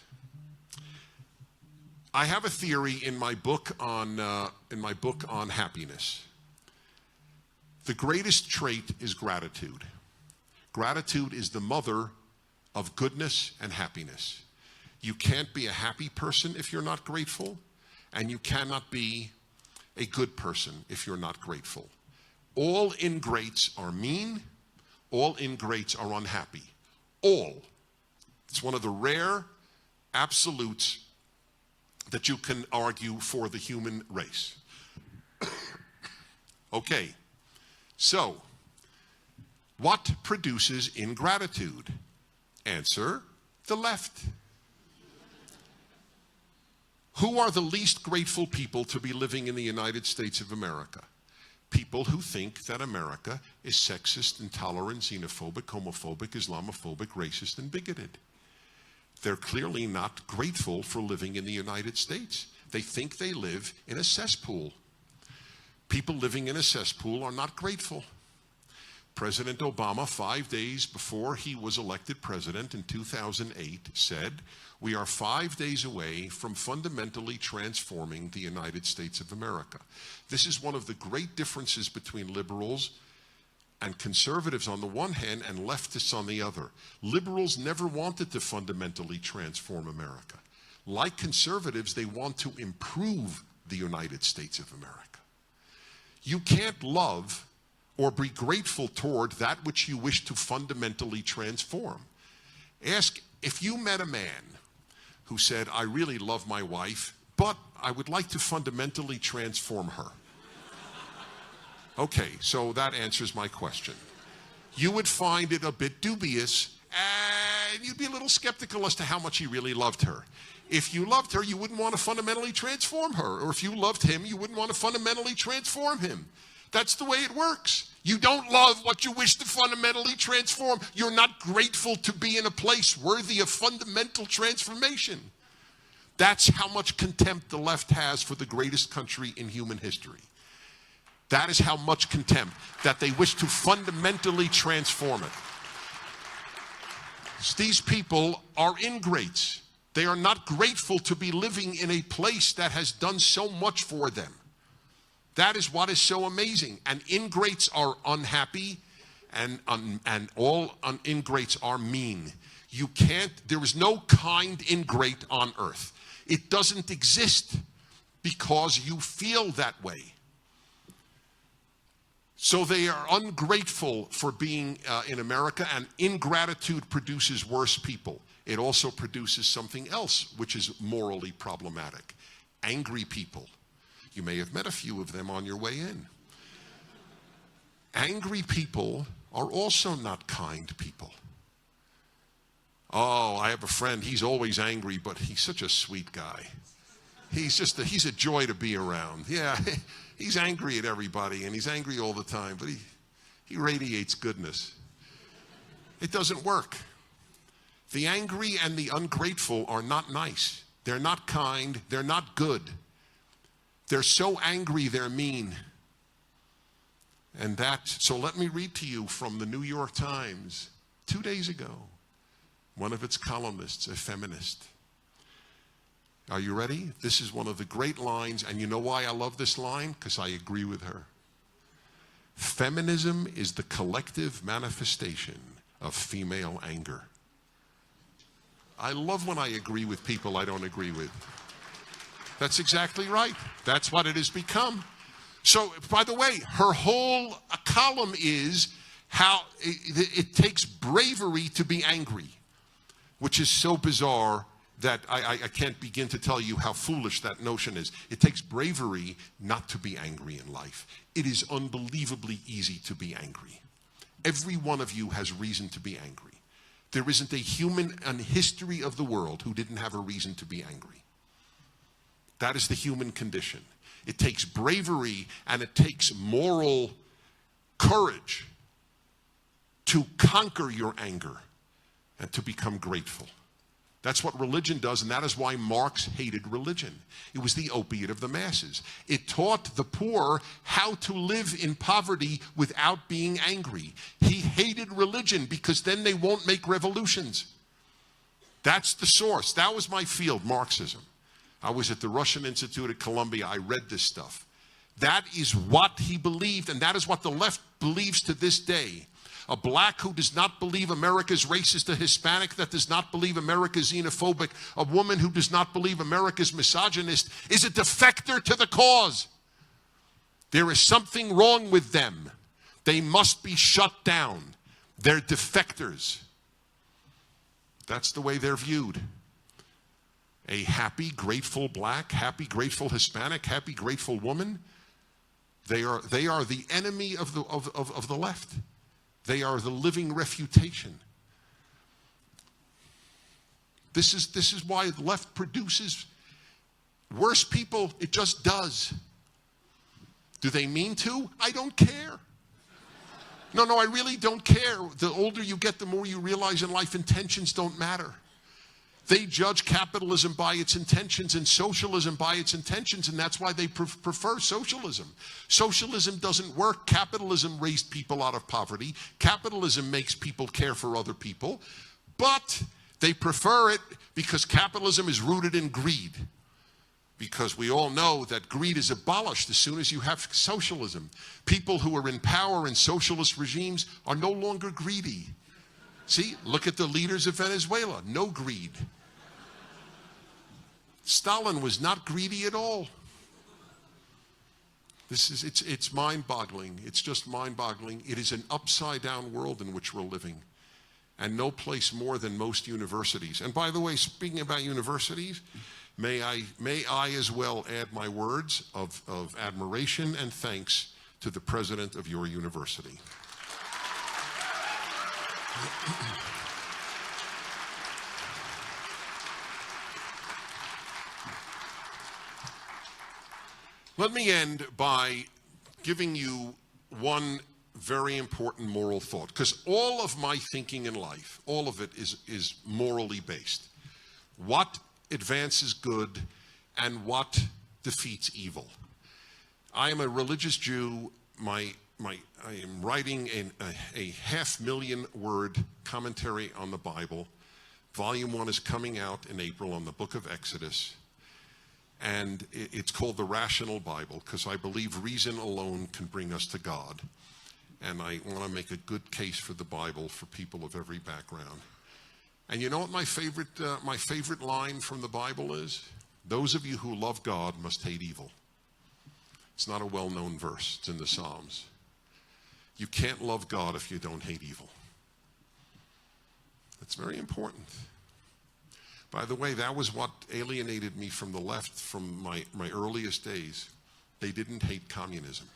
I have a theory in my book on happiness. The greatest trait is gratitude. Gratitude is the mother of goodness and happiness. You can't be a happy person if you're not grateful, and you cannot be a good person if you're not grateful. All ingrates are mean. All ingrates are unhappy. All. It's one of the rare absolutes that you can argue for the human race. Okay, so what produces ingratitude? Answer, the left. Who are the least grateful people to be living in the United States of America? People who think that America is sexist, intolerant, xenophobic, homophobic, Islamophobic, racist, and bigoted. They're clearly not grateful for living in the United States. They think they live in a cesspool. People living in a cesspool are not grateful. President Obama, 5 days before he was elected president in 2008, said, "We are 5 days away from fundamentally transforming the United States of America." This is one of the great differences between liberals and conservatives on the one hand and leftists on the other. Liberals never wanted to fundamentally transform America. Like conservatives, they want to improve the United States of America. You can't love or be grateful toward that which you wish to fundamentally transform. Ask if you met a man who said, "I really love my wife, but I would like to fundamentally transform her." Okay, so that answers my question. You would find it a bit dubious, and you'd be a little skeptical as to how much he really loved her. If you loved her, you wouldn't want to fundamentally transform her. Or if you loved him, you wouldn't want to fundamentally transform him. That's the way it works. You don't love what you wish to fundamentally transform. You're not grateful to be in a place worthy of fundamental transformation. That's how much contempt the left has for the greatest country in human history. That is how much contempt, that they wish to fundamentally transform it. These people are ingrates. They are not grateful to be living in a place that has done so much for them. That is what is so amazing. And ingrates are unhappy, and all ingrates are mean. You can't, there is no kind ingrate on earth. It doesn't exist because you feel that way. So they are ungrateful for being in America, and ingratitude produces worse people. It also produces something else which is morally problematic. Angry people. You may have met a few of them on your way in. Angry people are also not kind people. Oh, I have a friend, he's always angry, but he's such a sweet guy. He's a joy to be around. Yeah, he's angry at everybody, and he's angry all the time, but he radiates goodness. It doesn't work. The angry and the ungrateful are not nice. They're not kind. They're not good. They're so angry, they're mean. So let me read to you from the New York Times 2 days ago. One of its columnists, a feminist. Are you ready? This is one of the great lines, and you know why I love this line? Because I agree with her. Feminism is the collective manifestation of female anger. I love when I agree with people I don't agree with. That's exactly right. That's what it has become. So, by the way, her whole column is how it takes bravery to be angry, which is so bizarre that I can't begin to tell you how foolish that notion is. It takes bravery not to be angry in life. It is unbelievably easy to be angry. Every one of you has reason to be angry. There isn't a human in history of the world who didn't have a reason to be angry. That is the human condition. It takes bravery and it takes moral courage to conquer your anger and to become grateful. That's what religion does, and that is why Marx hated religion. It was the opiate of the masses. It taught the poor how to live in poverty without being angry. He hated religion because then they won't make revolutions. That's the source. That was my field, Marxism. I was at the Russian Institute at Columbia. I read this stuff. That is what he believed, and that is what the left believes to this day. A black who does not believe America is racist, a Hispanic that does not believe America is xenophobic, a woman who does not believe America is misogynist is a defector to the cause. There is something wrong with them. They must be shut down. They're defectors. That's the way they're viewed. A happy, grateful black, happy, grateful Hispanic, happy, grateful woman, they are the enemy of the left. They are the living refutation. This is why the left produces worse people. It just does. Do they mean to? I don't care. No, I really don't care. The older you get, the more you realize in life intentions don't matter. They judge capitalism by its intentions and socialism by its intentions, and that's why they prefer socialism. Socialism doesn't work. Capitalism raised people out of poverty. Capitalism makes people care for other people, but they prefer it because capitalism is rooted in greed. Because we all know that greed is abolished as soon as you have socialism. People who are in power in socialist regimes are no longer greedy. See, look at the leaders of Venezuela. No greed. Stalin was not greedy at all. It's mind-boggling. It's just mind-boggling. It is an upside-down world in which we're living. And no place more than most universities. And by the way, speaking about universities, may I as well add my words of admiration and thanks to the president of your university. Let me end by giving you one very important moral thought, because all of my thinking in life, all of it is morally based. What advances good and what defeats evil. I am a religious Jew. I am writing a 500,000-word commentary on the Bible. Volume 1 is coming out in April on the book of Exodus. And it's called the Rational Bible because I believe reason alone can bring us to God. And I want to make a good case for the Bible for people of every background. And you know what my favorite line from the Bible is? Those of you who love God must hate evil. It's not a well-known verse. It's in the Psalms. You can't love God if you don't hate evil. That's very important. By the way, that was what alienated me from the left from my earliest days. They didn't hate communism.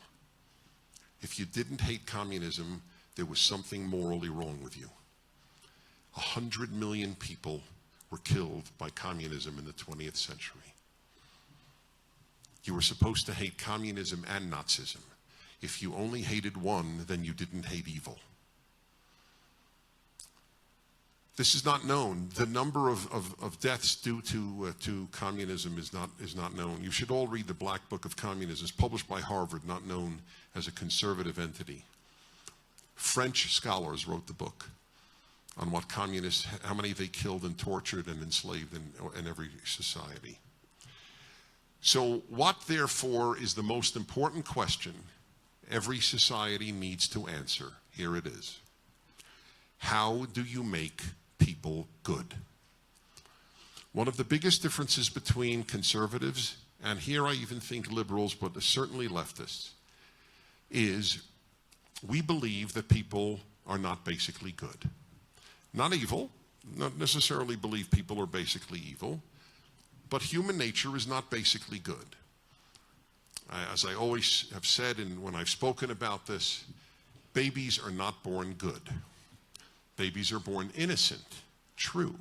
If you didn't hate communism, there was something morally wrong with you. 100 million people were killed by communism in the 20th century. You were supposed to hate communism and Nazism. If you only hated one, then you didn't hate evil. This is not known. The number of deaths due to communism is not known. You should all read the Black Book of Communism. It's published by Harvard, not known as a conservative entity. French scholars wrote the book on what communists, how many they killed and tortured and enslaved in every society. So what, therefore, is the most important question every society needs to answer. Here it is. How do you make people good? One of the biggest differences between conservatives, and here I even think liberals, but certainly leftists, is we believe that people are not basically good. Not evil, not necessarily believe people are basically evil, but human nature is not basically good. As I always have said, and when I've spoken about this, babies are not born good. Babies are born innocent, true,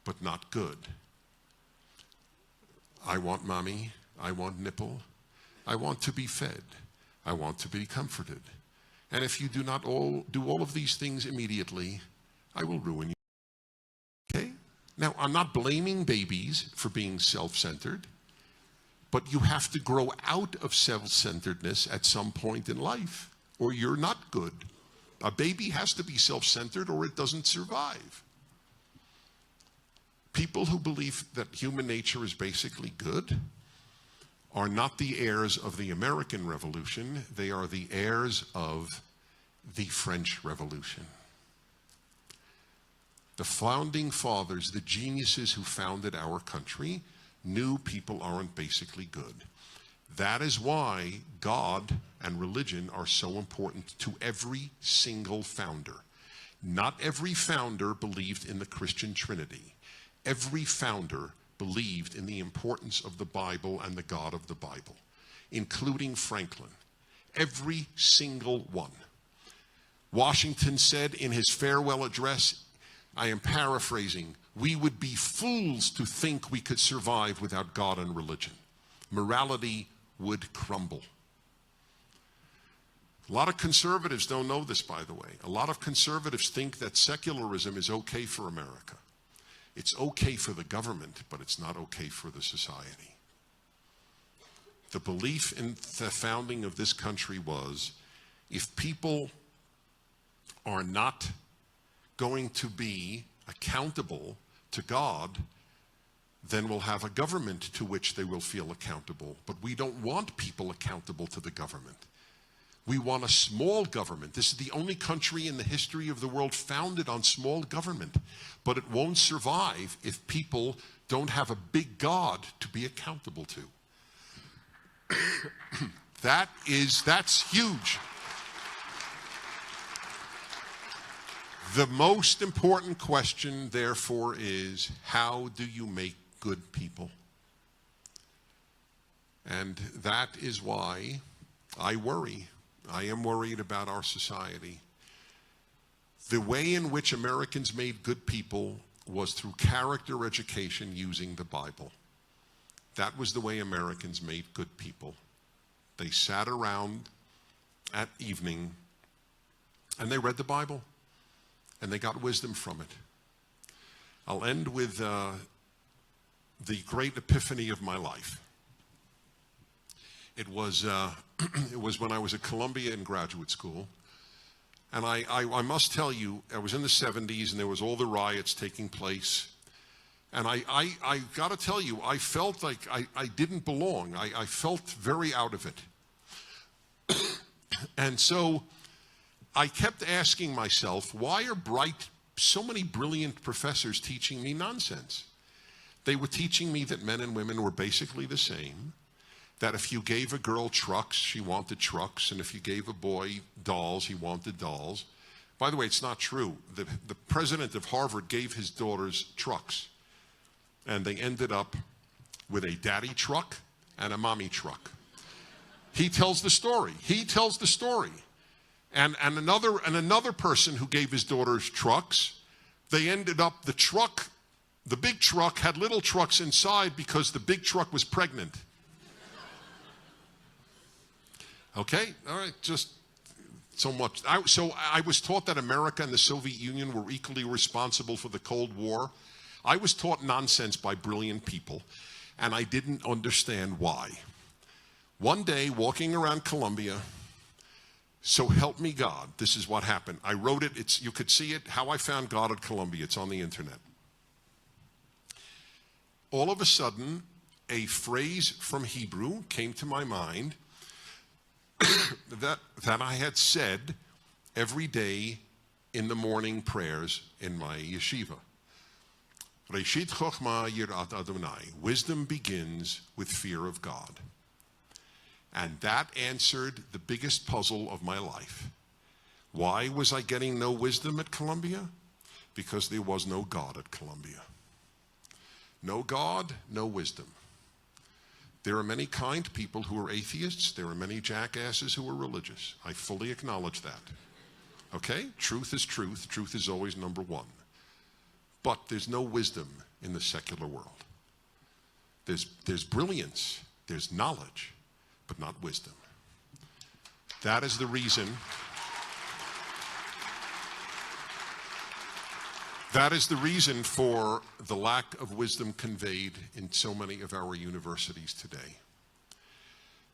but not good. I want mommy, I want nipple, I want to be fed, I want to be comforted. And if you do not do all of these things immediately, I will ruin you. Okay? Now, I'm not blaming babies for being self-centered, but you have to grow out of self-centeredness at some point in life, or you're not good. A baby has to be self-centered or it doesn't survive. People who believe that human nature is basically good are not the heirs of the American Revolution. They are the heirs of the French Revolution. The founding fathers, the geniuses who founded our country, knew people aren't basically good. That is why God and religion are so important to every single founder. Not every founder believed in the Christian Trinity. Every founder believed in the importance of the Bible and the God of the Bible, including Franklin. Every single one. Washington said in his farewell address, I am paraphrasing, we would be fools to think we could survive without God and religion. Morality would crumble. A lot of conservatives don't know this, by the way. A lot of conservatives think that secularism is okay for America. It's okay for the government, but it's not okay for the society. The belief in the founding of this country was, if people are not going to be accountable to God, then we'll have a government to which they will feel accountable. But we don't want people accountable to the government. We want a small government. This is the only country in the history of the world founded on small government. But it won't survive if people don't have a big God to be accountable to. That's huge. The most important question, therefore, is how do you make good people? And that is why I worry. I am worried about our society. The way in which Americans made good people was through character education using the Bible. That was the way Americans made good people. They sat around at evening and they read the Bible and they got wisdom from it. I'll end with the great epiphany of my life. It was when I was at Columbia in graduate school. And I must tell you, I was in the 70s and there was all the riots taking place. And I got to tell you, I felt like I didn't belong. I felt very out of it. And so I kept asking myself, why are so many brilliant professors teaching me nonsense? They were teaching me that men and women were basically the same, that if you gave a girl trucks, she wanted trucks, and if you gave a boy dolls, he wanted dolls. By the way, it's not true. The president of Harvard gave his daughters trucks, and they ended up with a daddy truck and a mommy truck. He tells the story. He tells the story. And another person who gave his daughters trucks, they ended up, the big truck had little trucks inside because the big truck was pregnant. Okay, all right, just so much. So I was taught that America and the Soviet Union were equally responsible for the Cold War. I was taught nonsense by brilliant people, and I didn't understand why. One day, walking around Columbia, so help me God, this is what happened. I wrote it, you could see it, How I Found God at Columbia. It's on the internet. All of a sudden, a phrase from Hebrew came to my mind. that I had said every day in the morning prayers in my yeshiva. Reshit Chochma Yirat Adonai. Wisdom begins with fear of God. And that answered the biggest puzzle of my life. Why was I getting no wisdom at Columbia? Because there was no God at Columbia. No God, no wisdom. There are many kind people who are atheists. There are many jackasses who are religious. I fully acknowledge that. Okay? Truth is truth. Truth is always number one. But there's no wisdom in the secular world. There's brilliance, there's knowledge, but not wisdom. That is the reason. That is the reason for the lack of wisdom conveyed in so many of our universities today.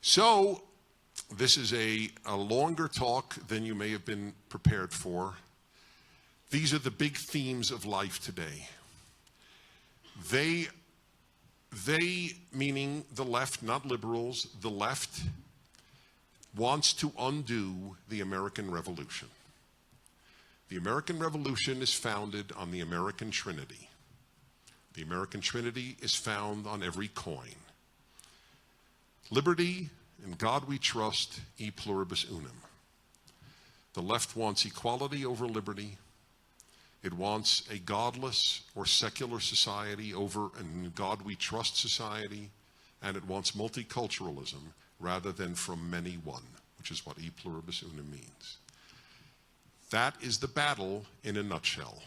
So, this is a longer talk than you may have been prepared for. These are the big themes of life today. They, meaning the left, not liberals, the left wants to undo the American Revolution. The American Revolution is founded on the American Trinity. The American Trinity is found on every coin. Liberty, in God we trust, e pluribus unum. The left wants equality over liberty. It wants a godless or secular society over a God we trust society. And it wants multiculturalism rather than from many one, which is what e pluribus unum means. That is the battle in a nutshell.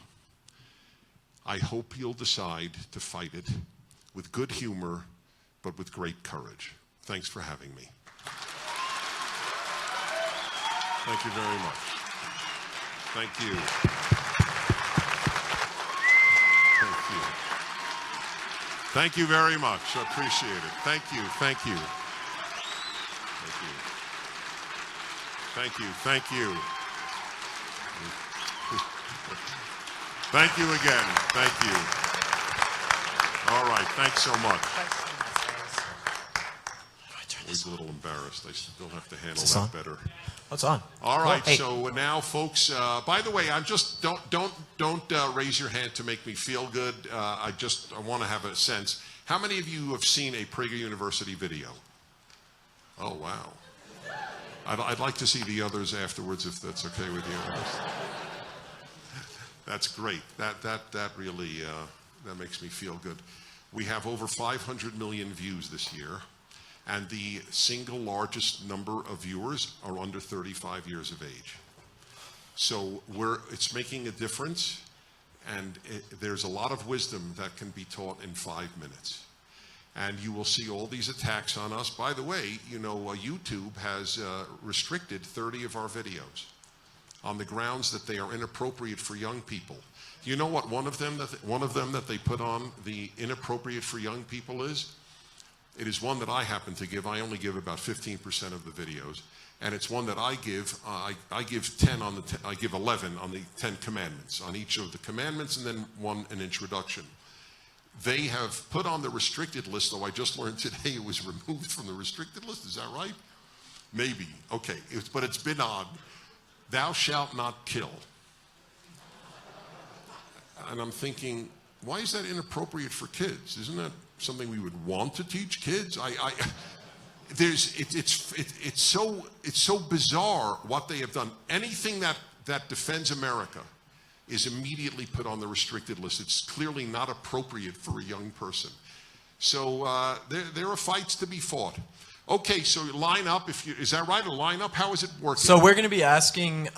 I hope you'll decide to fight it with good humor, but with great courage. Thanks for having me. Thank you very much. Thank you. Thank you. Thank you very much. I appreciate it. Thank you. Thank you. Thank you. Thank you. Thank you. Thank you again. Thank you. All right. Thanks so much. Always a little embarrassed. I still have to handle that better. What's on? All right. Hey. So now, folks. By the way, I'm just don't raise your hand to make me feel good. I want to have a sense. How many of you have seen a Prager University video? Oh wow. I'd like to see the others afterwards, if that's okay with you. That's great. That really that makes me feel good. We have over 500 million views this year, and the single largest number of viewers are under 35 years of age. So it's making a difference, and there's a lot of wisdom that can be taught in 5 minutes. And you will see all these attacks on us. By the way, you know, YouTube has restricted 30 of our videos on the grounds that they are inappropriate for young people. You know what one of them that they put on the inappropriate for young people is? It is one that I happen to give. I only give about 15% of the videos, and it's one that I give. I give 10 on I give 11 on the 10 commandments, on each of the commandments, and then an introduction. They have put on the restricted list, though I just learned today it was removed from the restricted list. Is that right? Maybe. Okay. But it's been on. Thou shalt not kill. And I'm thinking, why is that inappropriate for kids? Isn't that something we would want to teach kids? It's so bizarre what they have done. Anything that defends America is immediately put on the restricted list. It's clearly not appropriate for a young person. So there are fights to be fought. Okay, so line up. Is that right? A line up? How is it working? So we're going to be asking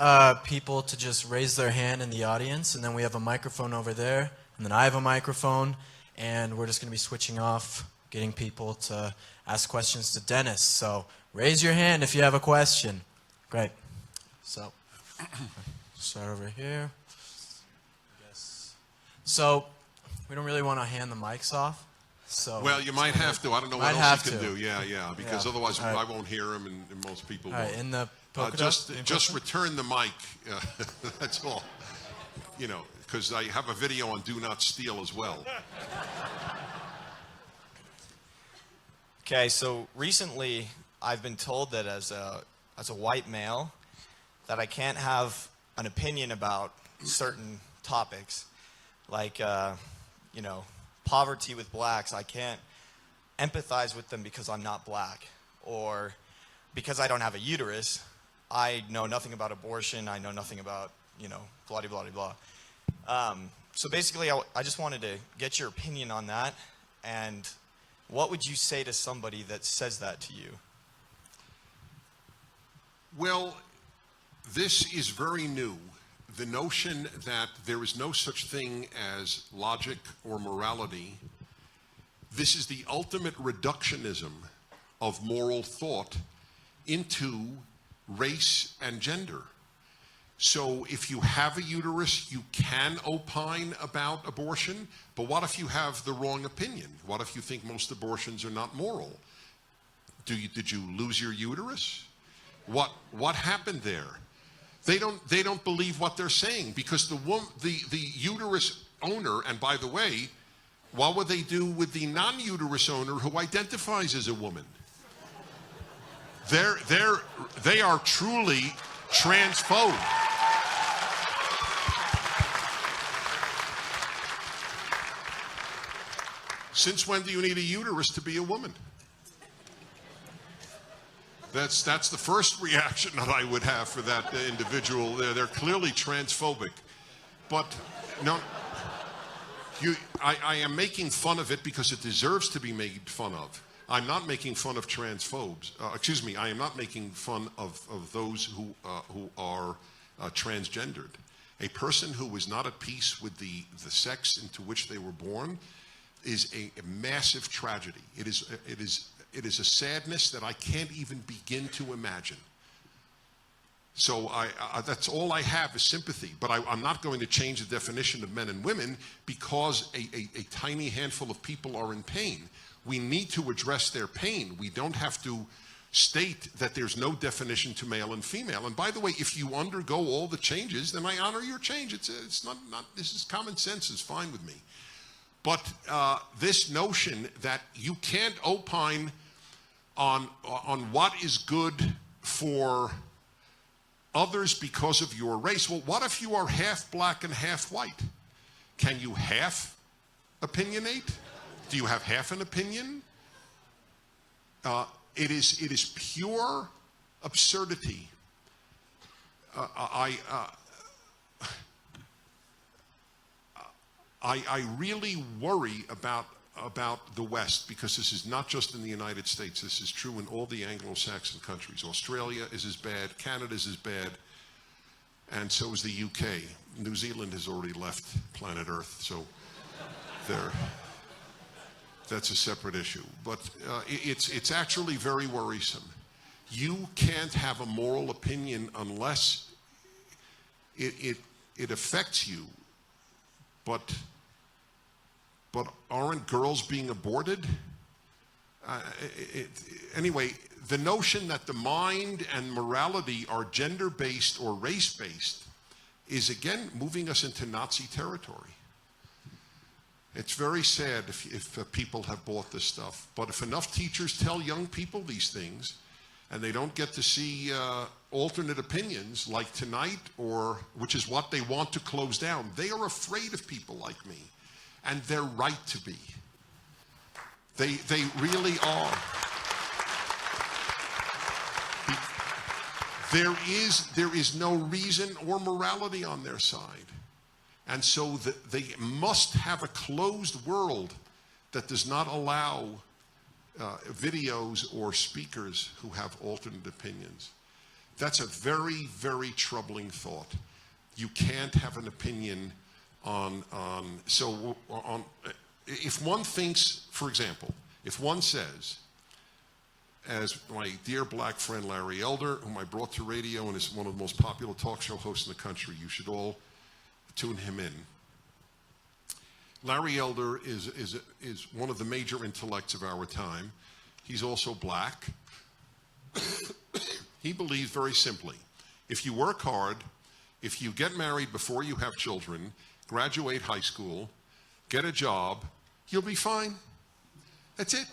people to just raise their hand in the audience, and then we have a microphone over there, and then I have a microphone, and we're just going to be switching off, getting people to ask questions to Dennis. So raise your hand if you have a question. Great. So start over here. So we don't really want to hand the mics off. So well, you might have to. I don't know what else you can do. Yeah, because otherwise right. I won't hear them, and most people all won't. Right, in the just return the mic. That's all. You know, because I have a video on Do Not Steal as well. Okay, so recently I've been told that as a as a white male, that I can't have an opinion about certain topics, like, you know, poverty with blacks. I can't empathize with them because I'm not black, or because I don't have a uterus. I know nothing about abortion. I know nothing about, you know, blah, blah, blah, blah. So basically, I just wanted to get your opinion on that. And what would you say to somebody that says that to you? Well, this is very new. The notion that there is no such thing as logic or morality. This is the ultimate reductionism of moral thought into race and gender. So if you have a uterus, you can opine about abortion, but what if you have the wrong opinion? What if you think most abortions are not moral? Did you lose your uterus? What happened there? They don't believe what they're saying, because the uterus owner, and by the way, what would they do with the non-uterus owner who identifies as a woman? They are truly transphobe. Since when do you need a uterus to be a woman? That's the first reaction that I would have for that individual. They're clearly transphobic. But no, I am making fun of it because it deserves to be made fun of. I'm not making fun of transphobes. Excuse me, I am not making fun of those who are transgendered. A person who is not at peace with the sex into which they were born is a massive tragedy. It is a sadness that I can't even begin to imagine. So that's all I have is sympathy. But I'm not going to change the definition of men and women because a tiny handful of people are in pain. We need to address their pain. We don't have to state that there's no definition to male and female. And by the way, if you undergo all the changes, then I honor your change. It's not this is common sense is fine with me. But this notion that you can't opine on what is good for others because of your race. Well, what if you are half black and half white? Can you half opinionate? Do you have half an opinion? It is pure absurdity. I really worry about the West, because this is not just in the United States. This is true in all the Anglo-Saxon countries. Australia is as bad, Canada is as bad, and so is the UK. New Zealand has already left planet Earth, so that's a separate issue. But it's actually very worrisome. You can't have a moral opinion unless it affects you. But aren't girls being aborted? Anyway, the notion that the mind and morality are gender-based or race-based is, again, moving us into Nazi territory. It's very sad if people have bought this stuff. But if enough teachers tell young people these things, and they don't get to see alternate opinions like tonight, or which is what they want to close down, they are afraid of people like me. And they're right to be. They really are. There is no reason or morality on their side. And so they must have a closed world that does not allow videos or speakers who have alternate opinions. That's a very, very troubling thought. You can't have an opinion if one thinks, for example, if one says, as my dear black friend Larry Elder, whom I brought to radio and is one of the most popular talk show hosts in the country, you should all tune him in. Larry Elder is one of the major intellects of our time. He's also black. He believes very simply, if you work hard, if you get married before you have children, graduate high school, get a job, you'll be fine. That's it.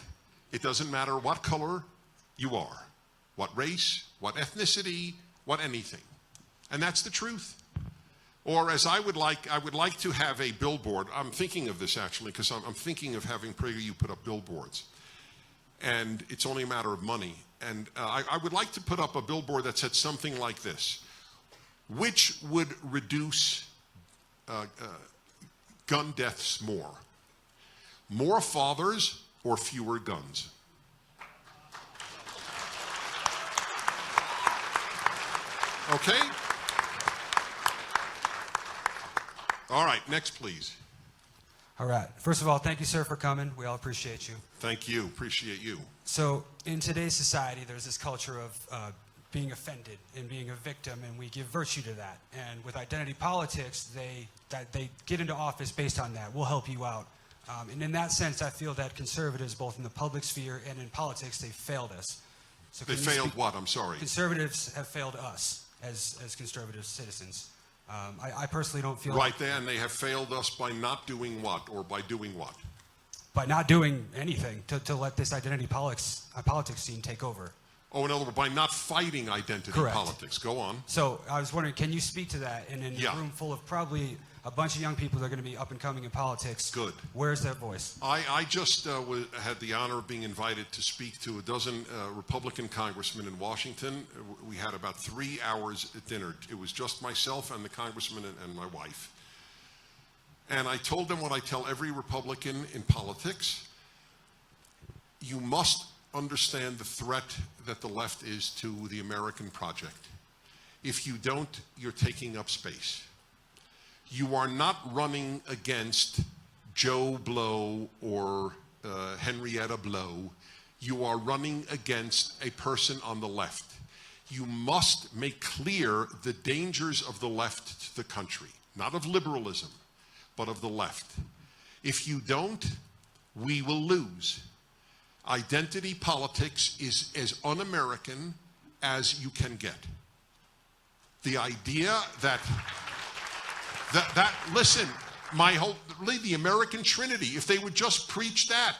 It doesn't matter what color you are, what race, what ethnicity, what anything. And that's the truth. Or as I would like to have a billboard. I'm thinking of this actually because I'm thinking of having PragerU put up billboards. And it's only a matter of money. And I would like to put up a billboard that said something like this. Which would reduce gun deaths more? More fathers or fewer guns? Okay? All right, next please. All right. First of all, thank you, sir, for coming. We all appreciate you. Thank you. Appreciate you. So in today's society, there's this culture of being offended and being a victim, and we give virtue to that. And with identity politics, they get into office based on that. We'll help you out. And in that sense, I feel that conservatives, both in the public sphere and in politics, they failed us. So They failed what? I'm sorry. Conservatives have failed us as conservative citizens. I personally don't feel Right there, and they have failed us by not doing what, or by doing what? by not doing anything to let this identity politics scene take over. Oh, in other words, by not fighting identity Correct. politics. Go on. So I was wondering, can you speak to that? And in Yeah. a room full of probably a bunch of young people that are going to be up and coming in politics, Good. where's their voice? I just had the honor of being invited to speak to a dozen Republican congressmen in Washington. We had about 3 hours at dinner. It was just myself and the congressman and my wife. And I told them what I tell every Republican in politics. You must understand the threat that the left is to the American project. If you don't, you're taking up space. You are not running against Joe Blow or Henrietta Blow. You are running against a person on the left. You must make clear the dangers of the left to the country, not of liberalism, but of the left. If you don't, we will lose. Identity politics is as un-American as you can get. The idea that listen, the American Trinity, if they would just preach that,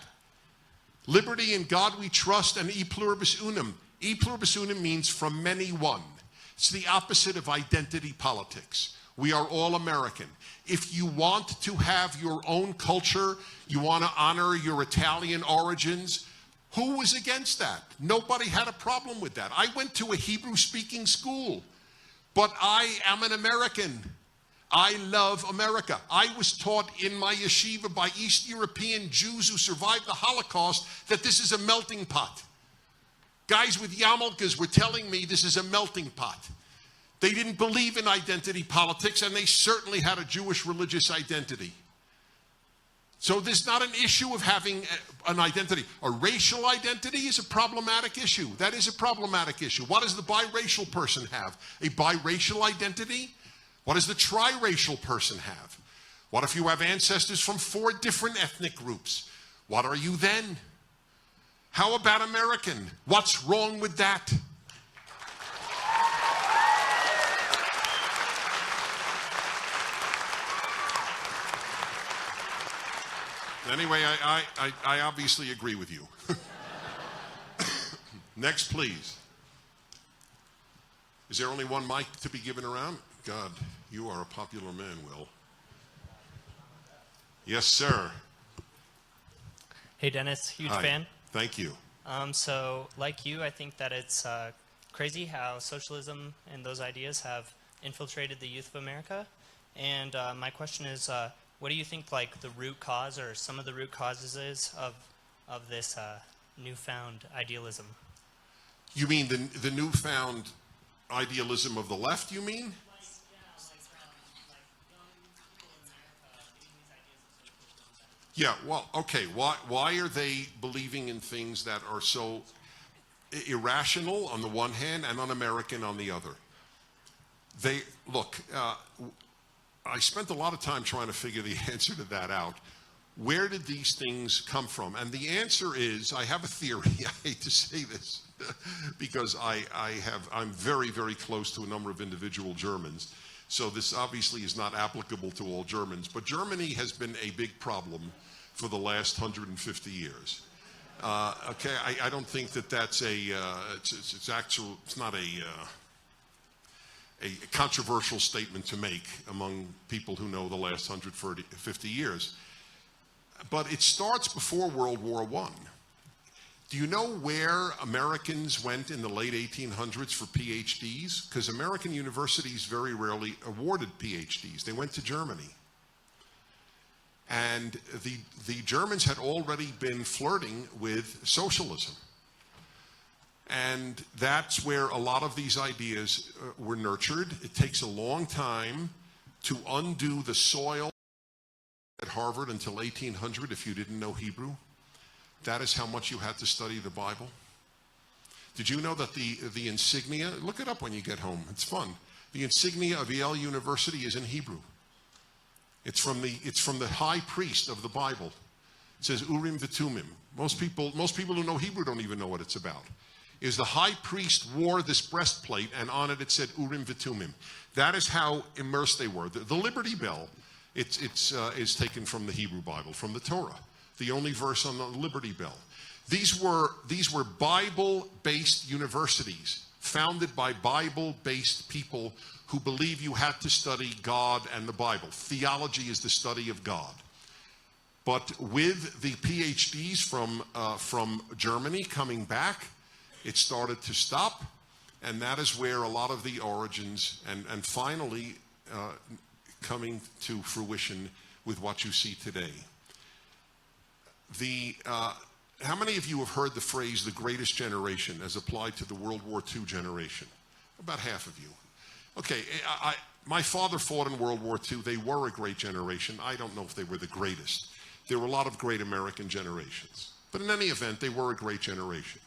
liberty in God we trust and e pluribus unum. E pluribus unum means from many one. It's the opposite of identity politics. We are all American. If you want to have your own culture, you want to honor your Italian origins, who was against that? Nobody had a problem with that. I went to a Hebrew-speaking school, but I am an American. I love America. I was taught in my yeshiva by East European Jews who survived the Holocaust that this is a melting pot. Guys with yarmulkes were telling me this is a melting pot. They didn't believe in identity politics, and they certainly had a Jewish religious identity. So there's not an issue of having an identity. A racial identity is a problematic issue. That is a problematic issue. What does the biracial person have? A biracial identity? What does the triracial person have? What if you have ancestors from 4 different ethnic groups? What are you then? How about American? What's wrong with that? Anyway, I obviously agree with you. Next, please. Is there only one mic to be given around? God, you are a popular man, Will. Yes, sir. Hey, Dennis, huge Hi. fan. Thank you. So, like you, I think that it's crazy how socialism and those ideas have infiltrated the youth of America. And my question is, what do you think, like, the root cause or some of the root causes is of this newfound idealism? You mean the newfound idealism of the left, you mean? Yeah, well, okay, why are they believing in things that are so irrational on the one hand and un-American on the other? I spent a lot of time trying to figure the answer to that out. Where did these things come from? And the answer is, I have a theory. I hate to say this because I'm very, very close to a number of individual Germans. So this obviously is not applicable to all Germans. But Germany has been a big problem for the last 150 years. Okay, I don't think that that's it's not a controversial statement to make among people who know the last 150 years. But it starts before World War I. Do you know where Americans went in the late 1800s for PhDs? Because American universities very rarely awarded PhDs. They went to Germany. And the Germans had already been flirting with socialism. And that's where a lot of these ideas were nurtured. It takes a long time to undo the soil at Harvard until 1800 if you didn't know Hebrew. That is how much you had to study the Bible. Did you know that the insignia, look it up when you get home, it's fun. The insignia of Yale University is in Hebrew. It's from the high priest of the Bible. It says Urim v'Tumim. Most people who know Hebrew don't even know what it's about. Is the high priest wore this breastplate, and on it said Urim v'Tumim. That is how immersed they were. The Liberty Bell, is taken from the Hebrew Bible, from the Torah. The only verse on the Liberty Bell. These were Bible-based universities, founded by Bible-based people who believe you had to study God and the Bible. Theology is the study of God. But with the PhDs from Germany coming back, it started to stop, and that is where a lot of the origins and finally coming to fruition with what you see today. How many of you have heard the phrase the greatest generation as applied to the World War II generation? About half of you. Okay, my father fought in World War II. They were a great generation. I don't know if they were the greatest. There were a lot of great American generations. But in any event, they were a great generation.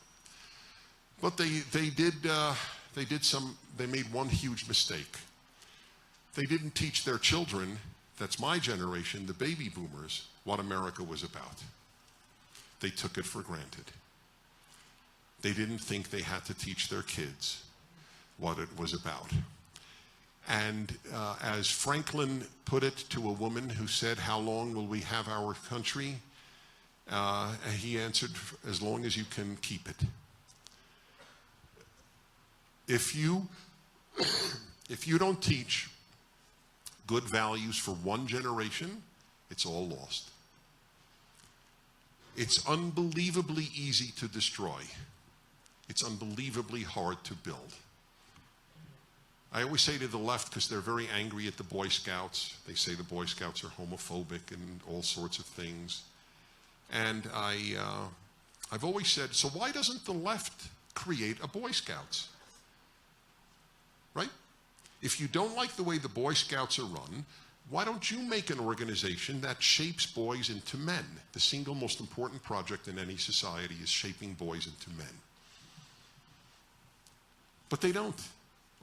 But they made one huge mistake. They didn't teach their children, that's my generation, the baby boomers, what America was about. They took it for granted. They didn't think they had to teach their kids what it was about. And as Franklin put it to a woman who said, "How long will we have our country?" He answered, "As long as you can keep it." If you don't teach good values for one generation, it's all lost. It's unbelievably easy to destroy. It's unbelievably hard to build. I always say to the left, because they're very angry at the Boy Scouts, they say the Boy Scouts are homophobic and all sorts of things. And I've always said, so why doesn't the left create a Boy Scouts? Right? If you don't like the way the Boy Scouts are run, why don't you make an organization that shapes boys into men? The single most important project in any society is shaping boys into men. But they don't.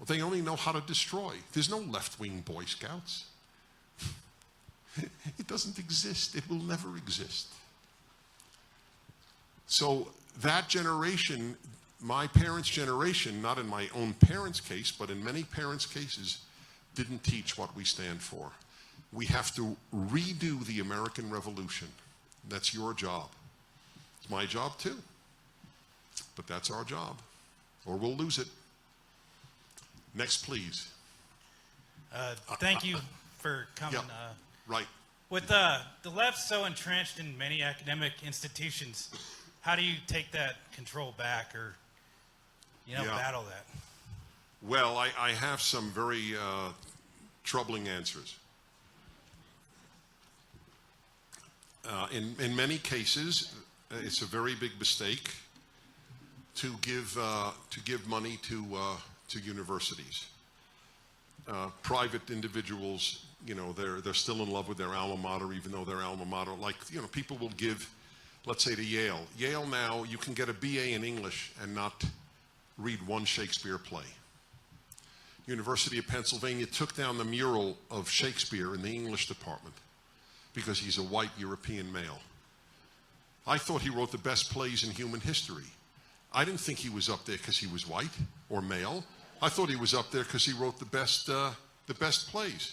They only know how to destroy. There's no left-wing Boy Scouts. It doesn't exist. It will never exist. So that generation, my parents' generation, not in my own parents' case, but in many parents' cases, didn't teach what we stand for. We have to redo the American Revolution. That's your job. It's my job too. But that's our job, or we'll lose it. Next, please. Thank you for coming. Yeah, right. With the left so entrenched in many academic institutions, how do you take that control back, or battle that? Well, I have some very troubling answers. In many cases, it's a very big mistake to give money to universities. Private individuals, they're still in love with their alma mater, even though their alma mater, people will give, let's say to Yale. Yale now, you can get a BA in English and not read one Shakespeare play. University of Pennsylvania took down the mural of Shakespeare in the English department because he's a white European male. I thought he wrote the best plays in human history. I didn't think he was up there because he was white or male. I thought he was up there because he wrote the best plays.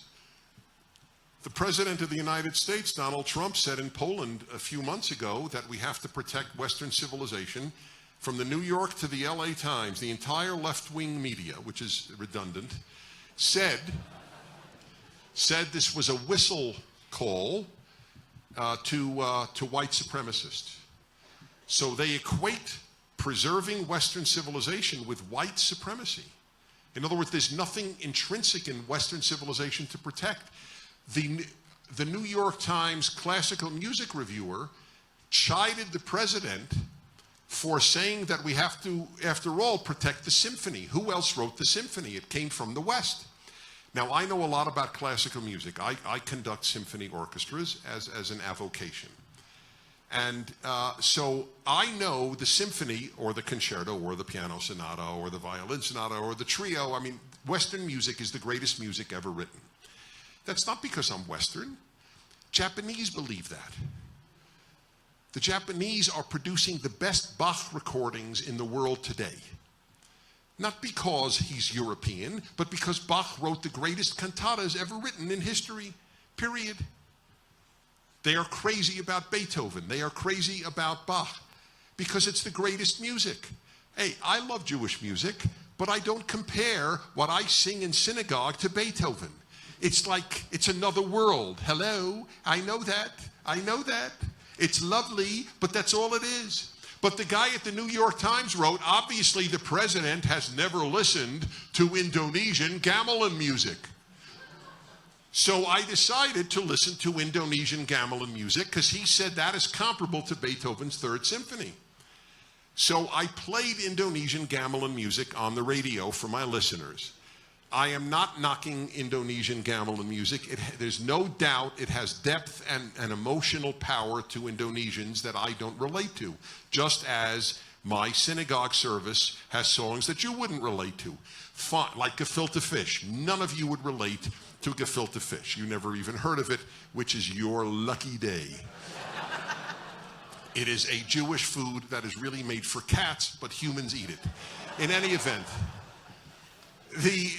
The President of the United States, Donald Trump, said in Poland a few months ago that we have to protect Western civilization. From the New York to the LA Times, the entire left-wing media, which is redundant, said this was a whistle call to white supremacists. So they equate preserving Western civilization with white supremacy. In other words, there's nothing intrinsic in Western civilization to protect. The New York Times classical music reviewer chided the president for saying that we have to, after all, protect the symphony. Who else wrote the symphony? It came from the West. Now, I know a lot about classical music. I conduct symphony orchestras as an avocation. And so I know the symphony or the concerto or the piano sonata or the violin sonata or the trio. I mean, Western music is the greatest music ever written. That's not because I'm Western. Japanese believe that. The Japanese are producing the best Bach recordings in the world today. Not because he's European, but because Bach wrote the greatest cantatas ever written in history, period. They are crazy about Beethoven. They are crazy about Bach because it's the greatest music. Hey, I love Jewish music, but I don't compare what I sing in synagogue to Beethoven. It's like it's another world. Hello, I know that. I know that. It's lovely, but that's all it is. But the guy at the New York Times wrote, obviously the president has never listened to Indonesian gamelan music. So I decided to listen to Indonesian gamelan music because he said that is comparable to Beethoven's Third Symphony. So I played Indonesian gamelan music on the radio for my listeners. I am not knocking Indonesian gamelan music. There's no doubt it has depth and emotional power to Indonesians that I don't relate to, just as my synagogue service has songs that you wouldn't relate to, like Gefilte Fish. None of you would relate to Gefilte Fish. You never even heard of it, which is your lucky day. It is a Jewish food that is really made for cats, but humans eat it. In any event, the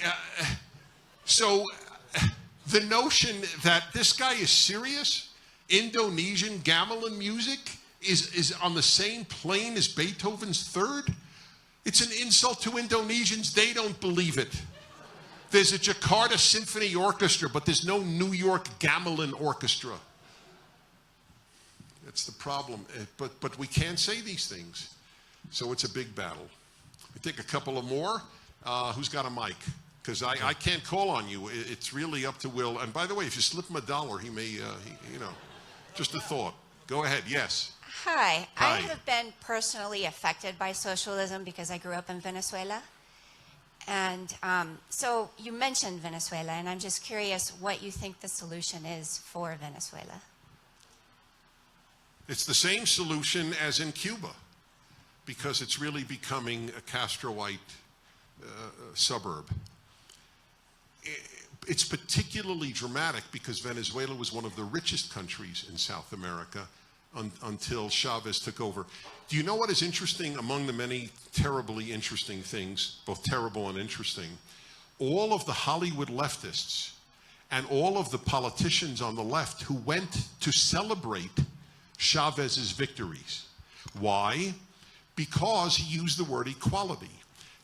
notion that this guy is serious, Indonesian gamelan music is on the same plane as Beethoven's Third, it's an insult to Indonesians. They don't believe it. There's a Jakarta Symphony Orchestra, but there's no New York Gamelan Orchestra. That's the problem. But we can't say these things. So it's a big battle. I think a couple of more. Who's got a mic? Because I can't call on you. It's really up to Will. And by the way, if you slip him $1, he may, just a thought. Go ahead. Yes. Hi. Hi. I have been personally affected by socialism because I grew up in Venezuela. And so you mentioned Venezuela, and I'm just curious what you think the solution is for Venezuela. It's the same solution as in Cuba, because it's really becoming a Castroite suburb. It's particularly dramatic because Venezuela was one of the richest countries in South America until Chavez took over. Do you know what is interesting among the many terribly interesting things, both terrible and interesting? All of the Hollywood leftists and all of the politicians on the left who went to celebrate Chavez's victories. Why? Because he used the word equality.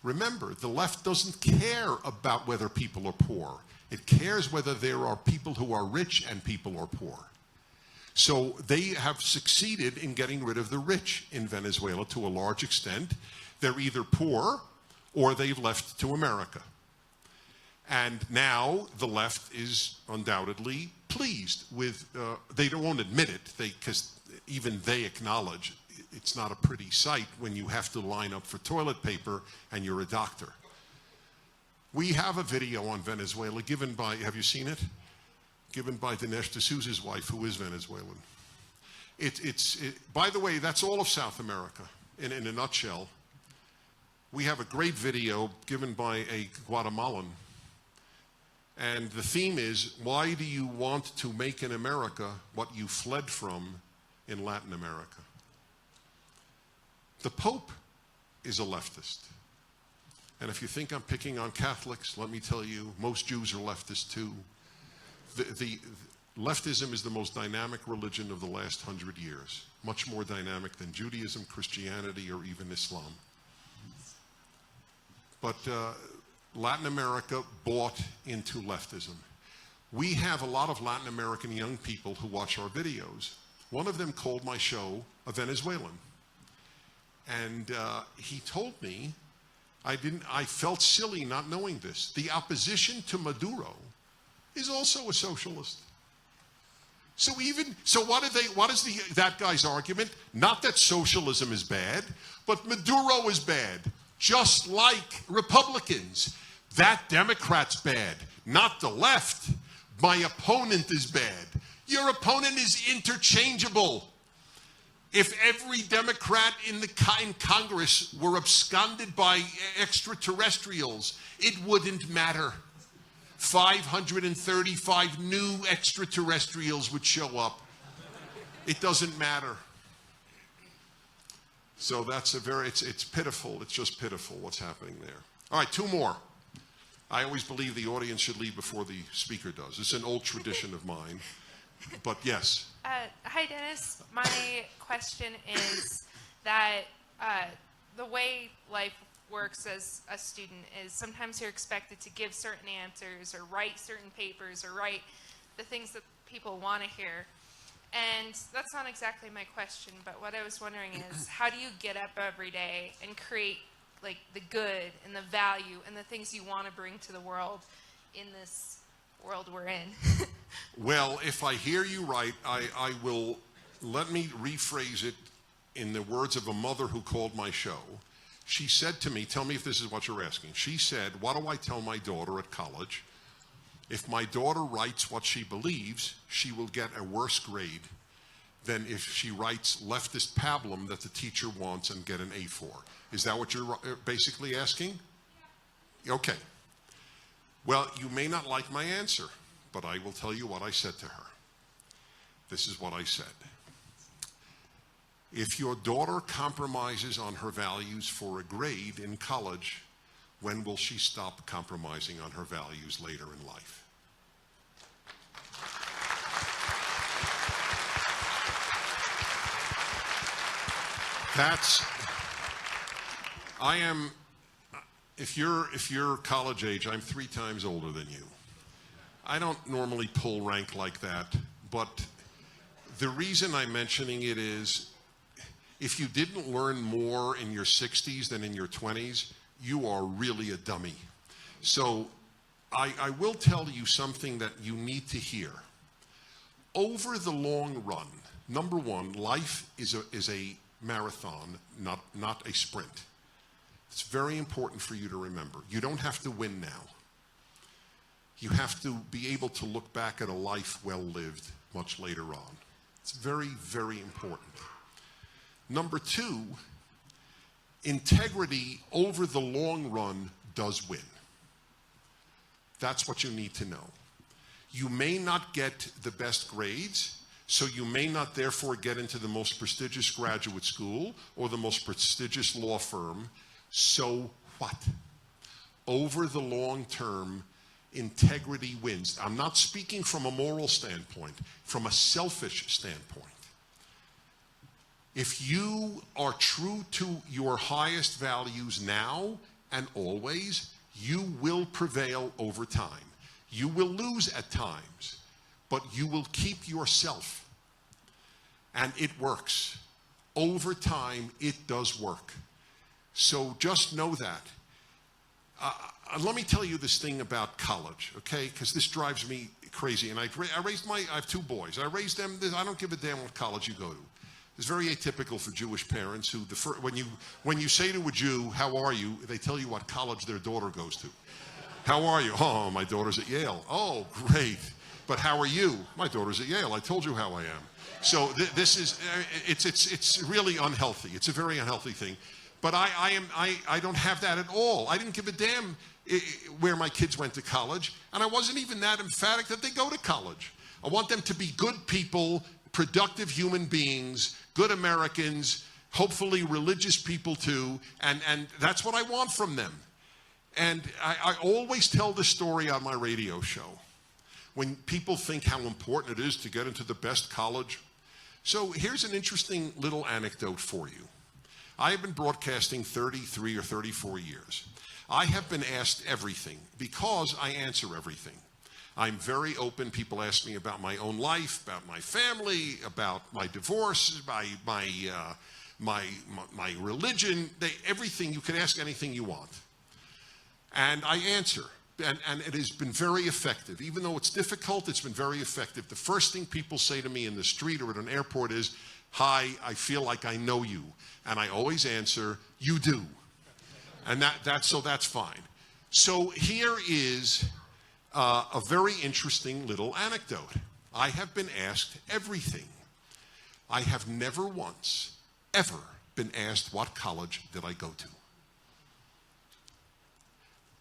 Remember, the left doesn't care about whether people are poor. It cares whether there are people who are rich and people are poor. So they have succeeded in getting rid of the rich in Venezuela to a large extent. They're either poor or they've left to America. And now the left is undoubtedly pleased with, they won't admit it, because even they acknowledge it's not a pretty sight when you have to line up for toilet paper and you're a doctor. We have a video on Venezuela given by, have you seen it? Given by Dinesh D'Souza's wife, who is Venezuelan. By the way, that's all of South America in a nutshell. We have a great video given by a Guatemalan. And the theme is, why do you want to make in America what you fled from in Latin America? The Pope is a leftist. And if you think I'm picking on Catholics, let me tell you, most Jews are leftists too. Leftism is the most dynamic religion of the last 100 years, much more dynamic than Judaism, Christianity, or even Islam. But Latin America bought into leftism. We have a lot of Latin American young people who watch our videos. One of them called my show a Venezuelan. And he told me, I felt silly not knowing this. The opposition to Maduro is also a socialist. So what is that guy's argument? Not that socialism is bad, but Maduro is bad, just like Republicans. That Democrat's bad, not the left. My opponent is bad. Your opponent is interchangeable. If every Democrat in Congress were absconded by extraterrestrials, it wouldn't matter. 535 new extraterrestrials would show up. It doesn't matter. So that's it's pitiful. It's just pitiful what's happening there. All right, two more. I always believe the audience should leave before the speaker does. It's an old tradition of mine. But yes. Hi, Dennis. My question is that the way life works as a student is sometimes you're expected to give certain answers or write certain papers or write the things that people want to hear. And that's not exactly my question, but what I was wondering is how do you get up every day and create like the good and the value and the things you want to bring to the world in this world we're in? Well, if I hear you right, I will, let me rephrase it in the words of a mother who called my show. She said to me, tell me if this is what you're asking. She said, what do I tell my daughter at college? If my daughter writes what she believes, she will get a worse grade than if she writes leftist pablum that the teacher wants and get an A for. Is that what you're basically asking? Okay. Well, you may not like my answer, but I will tell you what I said to her. This is what I said. If your daughter compromises on her values for a grade in college, when will she stop compromising on her values later in life? If you're college age, I'm 3 times older than you. I don't normally pull rank like that, but the reason I'm mentioning it is if you didn't learn more in your 60s than in your 20s, you are really a dummy. So I will tell you something that you need to hear. Over the long run, number one, life is a marathon, not a sprint. It's very important for you to remember. You don't have to win now. You have to be able to look back at a life well lived much later on. It's very, very important. Number two, integrity over the long run does win. That's what you need to know. You may not get the best grades, so you may not therefore get into the most prestigious graduate school or the most prestigious law firm. So what? Over the long term, integrity wins. I'm not speaking from a moral standpoint, from a selfish standpoint. If you are true to your highest values now and always, you will prevail over time. You will lose at times, but you will keep yourself. And it works. Over time, it does work. So just know that. Let me tell you this thing about college, okay? Because this drives me crazy. And I have 2 boys. I raised them, I don't give a damn what college you go to. It's very atypical for Jewish parents who, when you say to a Jew, how are you, they tell you what college their daughter goes to. How are you? Oh, my daughter's at Yale. Oh, great. But how are you? My daughter's at Yale. I told you how I am. So this is, it's really unhealthy. It's a very unhealthy thing. But I don't have that at all. I didn't give a damn where my kids went to college, and I wasn't even that emphatic that they go to college. I want them to be good people, productive human beings, good Americans, hopefully religious people too, and that's what I want from them. And I always tell this story on my radio show. when people think how important it is to get into the best college. So here's an interesting little anecdote for you. I have been broadcasting 33 or 34 years. I have been asked everything because I answer everything. I'm very open. People ask me about my own life, about my family, about my divorce, my religion, everything. You can ask anything you want. And I answer. And it has been very effective. Even though it's difficult, it's been very effective. The first thing people say to me in the street or at an airport is, "Hi, I feel like I know you." And I always answer, "You do." And that's fine. So here is a very interesting little anecdote. I have been asked everything. I have never once, ever been asked what college did I go to.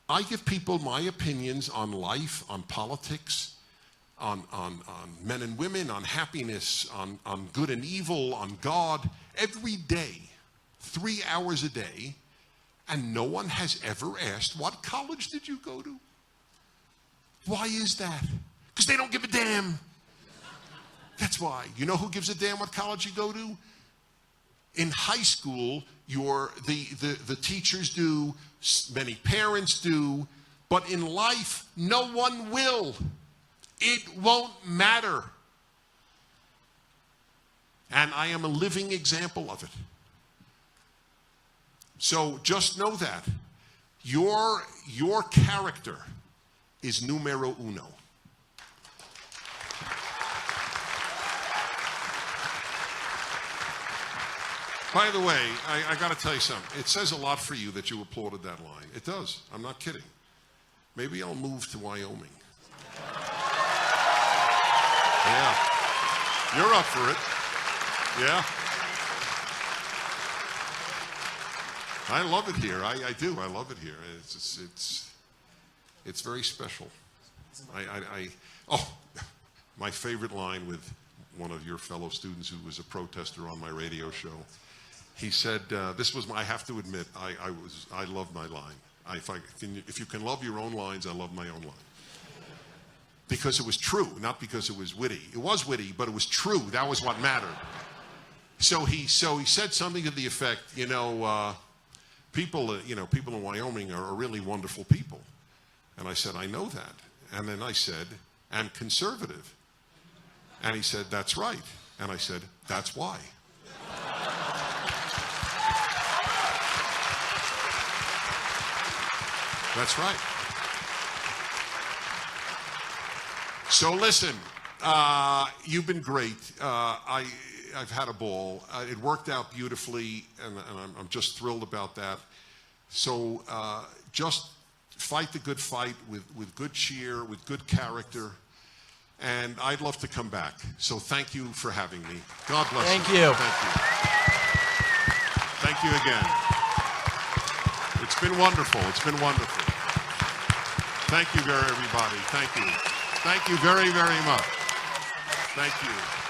I give people my opinions on life, on politics, on men and women, on happiness, on good and evil, on God, every day, 3 hours a day, and no one has ever asked, what college did you go to? Why is that? Because they don't give a damn. That's why. You know who gives a damn what college you go to? In high school, the teachers do, many parents do, but in life, no one will. It won't matter. And I am a living example of it. So just know that. Your character is numero uno. By the way, I got to tell you something. It says a lot for you that you applauded that line. It does. I'm not kidding. Maybe I'll move to Wyoming. Yeah. You're up for it. Yeah. I love it here. I do. I love it here. It's very special. My favorite line with one of your fellow students who was a protester on my radio show. He said, I have to admit, I love my line. If you can love your own lines, I love my own line. Because it was true, not because it was witty. It was witty, but it was true. That was what mattered. So he said something to the effect, people in Wyoming are really wonderful people. And I said, I know that. And then I said, and conservative. And he said, that's right. And I said, that's why. That's right. So listen, you've been great. I've had a ball. It worked out beautifully, and I'm just thrilled about that. So just fight the good fight with good cheer, with good character, and I'd love to come back. So thank you for having me. God bless you. Thank you. Thank you again. It's been wonderful. It's been wonderful. Thank you, everybody. Thank you. Thank you very, very much. Thank you.